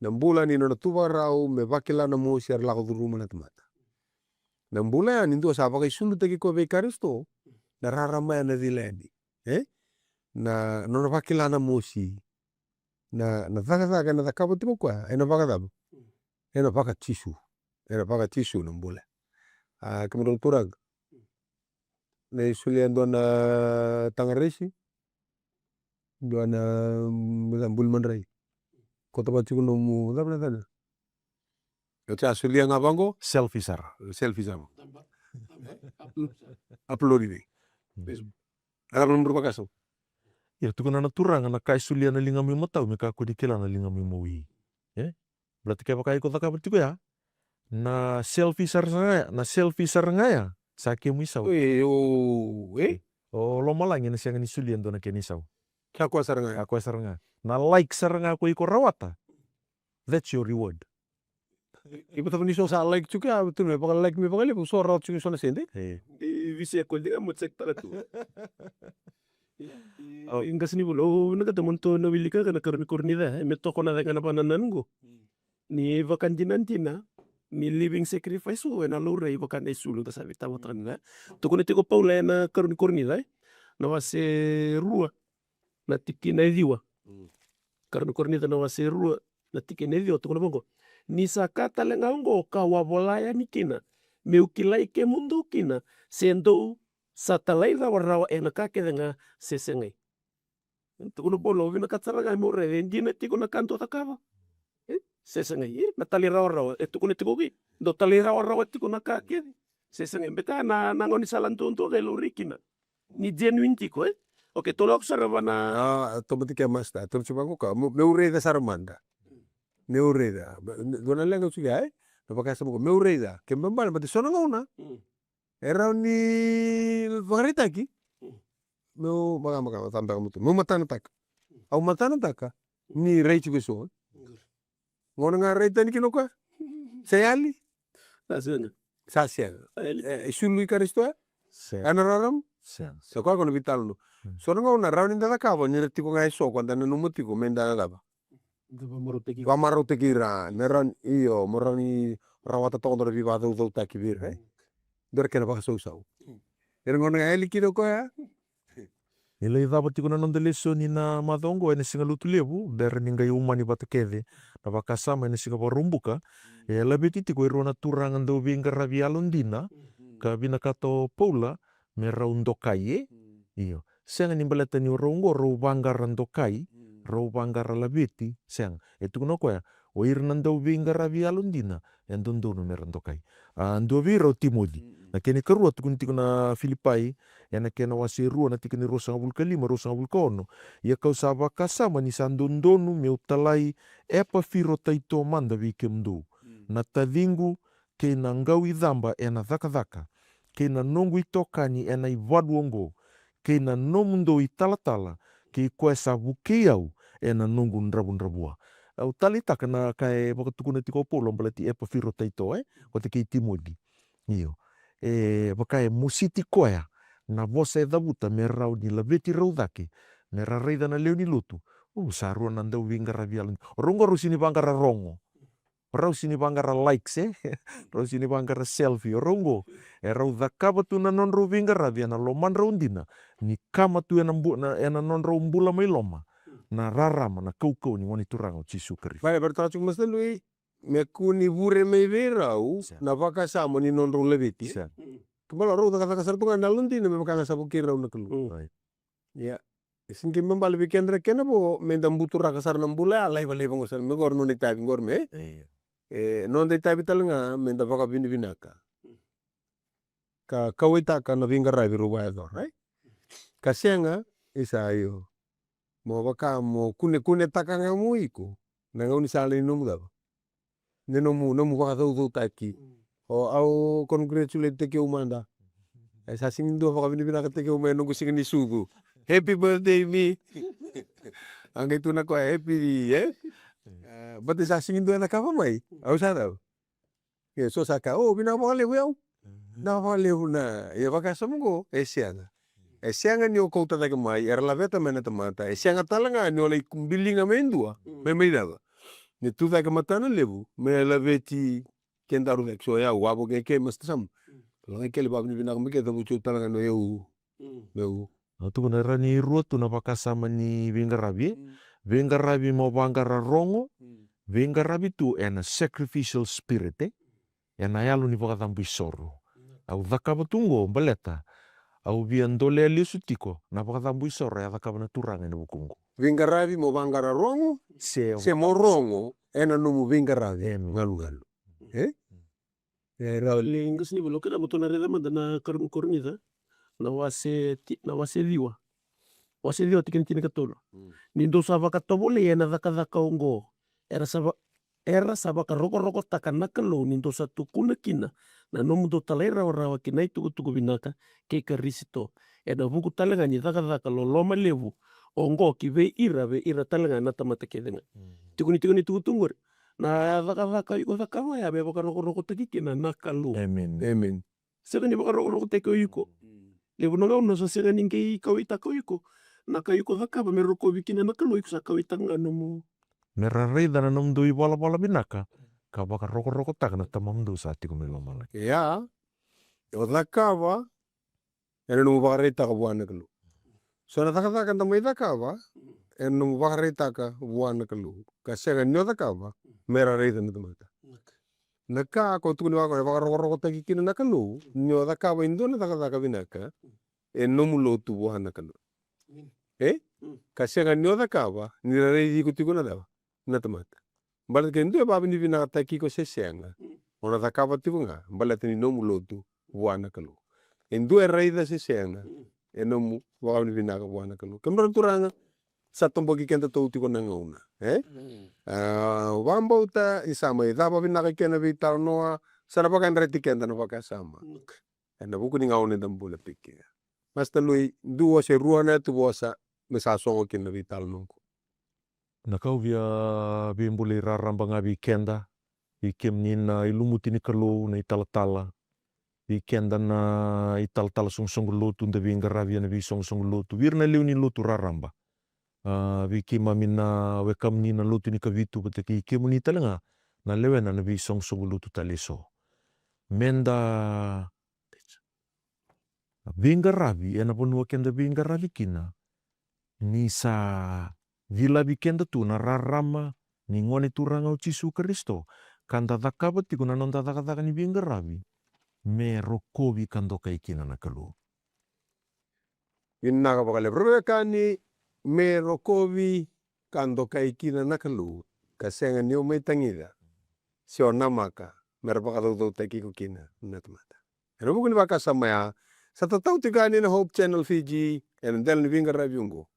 na mbula ni nona tuwa rau me bakila na mo siar lako duruma na tamata na mbula ya ni ndo sa baka isundu taki ko ve karisto na rara ma na dilendi na nona bakila na mosi na taka na takabo timo kwa ena baka dabo ena baka tisu na mbula kemudian turag na isulian dona tangaresi dona mbul manrai kota bachiku no mu dabna tana yota asulian abango selfie sama upload ini ada belum berupa kaso ya tukuna na turanga na kai sulia na linga mi matau me ka ko dikela na linga mi mowi berarti kayak pakai kota ka bertiku ya na selfie saranga ya sake mu isau lo malang ina siang ni sulian dona ken isau kakwa saranga na like saranga ko iko rawata that's your reward ibu tapani so sa like juga betul me bakal like me bakal ibu so rawat juga so na sende Visi ko dia mo check tala tu. Ingas ni bulo na kata monto na wilika kana korni da me to kona da kana pananan go. Ni vakan jinantina ni living sacrifice o na lura i vakan esulu ta sabi ta botan na. To kone tiko paula na korni da na wase rua na tiki na diwa. Korni da na wase rua na tiki na diwa to kone bongo. Ni sakata lenga ngo kawabolaya nikina. Meu kilai ke mundo kina sendo satalai da warrawa ena kake denga sesengai. Tukuno bolo vina katsaraga mo re engine tiko na kanto takava. Sesengai na talira warrawa tukuno tikogi do talira warrawa tiko na kake. Sesengai beta na ngoni salantonto ke lurikina. Ni genuine tiko Oke tolok sarabana automatic masta terus coba ko meureda saramanda. Meureda. Dona lenga suga Napaka sabu ko meureda ke mbambala mati sona ngona era ni vagarita ki meu maga tamba mutu meu matana taka au matana taka ni reiti beso ngona nga reita ni kino kwa sayali Sasianga. sasianga isulu ikaristo Ana raram Sen. sa kwa kono vital no. So nga una raun inda kava ni tiko ngai so kwanda na numu tiko menda lava. Wa maro tekira neran iyo morani rawata to ndor viva do takibir eh. Dor kena baka so so. Ngona ngai likido ko ya. Ila i dhapa tiko na nondeleso ni na madongo ene singa lutu levu dere ninga i umani batakede na bakasama ene singa warumbuka e labi titiko i rona turangan do vinga ravi alondina ka vina kato Paula me raundokai e iyo senga ni baleta ni raungo rau bangara ndokai rau bangara labeti senga e tuku no koya o irna do vinga ravi alondina e ndondono me randokai ando vira o Timodi na kene karua tuku tiko na Filipai yana kena wasi rua na tika ni rosanga vulka lima rosanga vulka ono ia kau sava kasama ni sandondonu me utalai epa firo taito manda vike mdu na tadingu ke na ngau i dhamba e na dhaka ke na nongu i tokani e na i vaduongo ke na nomundo i talatala ke i koe sa vuke au e na nongu ndrabua au tali taka na kae wakatukuna tiko polo mbalati epa firo taito ko te kei Timodi iyo wakae musiti koea na vosa e dhavuta me rau ni laveti raudhake me rareida na leo ni lutu sarua na ndau vinga raviala rongo ru sini bangara rongo rau sini bangara likes rau sini bangara selfie rongo e rau dhakaba tu na non rau vinga ravia na loman raundina ni kama tu ena non rau mbula mai loma na rarama na kau ni wani turanga o Jisu Kristo. Vai bertatu mas lui me kuni vure me verau na vaka samo ni non rau leveti. Kembali rau taka sartunga na lundi na me makanga sabu kira na kelu. Ya. Singki membali weekend rekena bo mendam butur raka sar nambula alai balai bangosal me gor non dai gor me. Non dai tabi talanga menda vaka vini vinaka. Ka kawita ka na vinga rai ruwa dor, right? Kasenga isa ayo. Mo vaka mo kune takanga mo iko. Na ngau ni sala ino mudaba. Nomu vaka tau taki. O au congratulate te ke umanda. Sa singin do vaka vini vinaka te ke umanda nungu singin ni sugu. Happy birthday me. Ang itu na ko happy but sa singin do na kava mai. Au sa daw. Ke so saka bina vale eu. Na vale na e vaka samungo esianga. Esianga ni o kouta ta mai era la veta mena tamata. Esianga talanga ni ole kumbilinga mendua. Me dava. Ni tu ka matana levu. Me la veti kendaru vek so ya wabo ke mas sam. Lo ke le babni bina me ke tabu talanga no eu. Meu. Tuku na rani rua tu na wakasama ni Vingaravi. Vingaravi mo bangara rongo. Vingaravi tu ena sacrificial spirit ena yalu ni wakathambu isoro. Au dhakaba tungo baleta. Au viandole alisu tiko na wakathambu isoro ya dhakaba na turanga ni bukungu. Vingaravi mo bangara rongo. Se mo rongo ena numu Vingaravi. Ngalu. Le ingas ni bolo kena botona reda mandana kornida. Na wase liwa. Wase liwa tikin katolo. Nindo sava katobole ena dhaka ongo. Era sava roko taka nakalo nindo satu kuna kina. Na nomu do talera rawa kina itu vinaka ke karisito. Ena vuku talenga ni dhaka loloma levu. Ongo ki ve ira talenga na tamata kedenga. Tikuni tungur. Na dhaka yuko dhaka maya be baka roko taki kina nakalo. Amen. Sega ni baka roko teko yuko. Levu nanga una sa sega ninge kawita kawiko. Na kawiko dhaka ba meroko bikina nakalo yuko sa kawita nga nomu. Merarida na nomdu i wala binaka. Ka baka roko taka na tamamdu sa tiku me lomala. Ya. O dhaka ba. Ena numu baka rita ka buwan nakalo. So na dhaka tamay dhaka ba. Ena numu baka rita ka buwan nakalo. Kasi nga nyo dhaka ba. Merarida na tamata. Naka ko tukuni wako baka roko taki kina nakalo. Nyo dhaka ba indo na dhaka binaka. Ena numu lotu buwan nakalo. Kasi nga nyo dhaka ba. Niraridi ko tiko na dawa. Na tamata. Balat ke ndo babi ni binaka taki ko sesenga. Ona dhaka ba tiko nga. Balat ni nomu lotu buwan nakalo. Endo raida sesenga. Enomu baka ni binaka buwan nakalo. Kembali turanga. Sa tombogi kenta touti ko nangauna. Wambauta isama idaba binaka kena vital noa. Sana baka nreti kenta na baka sama. Ena buku ni ngaune dambula pike. Masta lui duwa se ruana tu bosa mesasongo kena vital nungko. Na kau via bimbuli rarambanga weekenda. Ikem nina ilumuti ni kalu na italatala. Weekend na ital-tal song-song lotu nda winga raviana vi song-song lotu. Wirna liu ni lotu raramba. Wiki mamina wekam ni na lotu ni kavitu pateki kemu ni talenga. Na lewena na vi song-song lotu taleso. Menda winga ravi ena ponua kenda winga ravi kina. Ni sa vila weekend tu na rarama ni ngone turanga o Jisu Kristo. Kanda dakabati kuna nonda dakadaka ni winga ravi. Me rokowi kandoka ikina na kalu. Innaga bakale brokani me rokowi kandoka ikina na kalu. Kasenga ni umay tangida. Sio namaka. Merapaka tau teki ko kina. Natamata. Pero bukan baka samaya. Sa tatau tigani na Hope Channel Fiji. En del ni winga ravi ungo.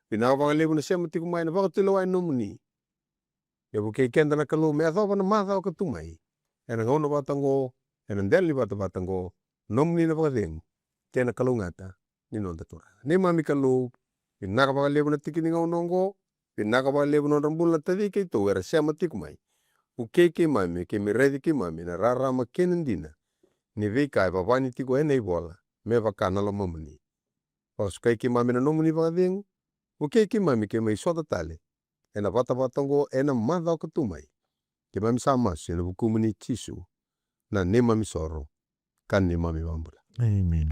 Pinaga bakale lebu na siyama tikumay na baka tulaway numuni. Ya buke kenda na kalu. Me athaw pa na mathaw katumay. En ang hono batango. En ang del ni batango. Numuni na bakadeng. Tena kalu ngata. Ninonda turanga. Ni mami kalu. Pinaga bakale lebu na tikini ngaunongo. Pinaga bakale lebu na rambula tadi kay to. Era siyama tikumay. Ukeke mami. Kemi ready ki mami. Na rarama kenendina. Ni veikai papani tiko enay bola. Me bakana lo mamuni. Os kay mami na numuni bakadeng. Ukeke mami kemay sota tali. Ena bata batango ena madhaw katumay. Kemami samas. Ena bukumuni Jisu. Na ni mami soro. Kan ni mami bambula. Amen.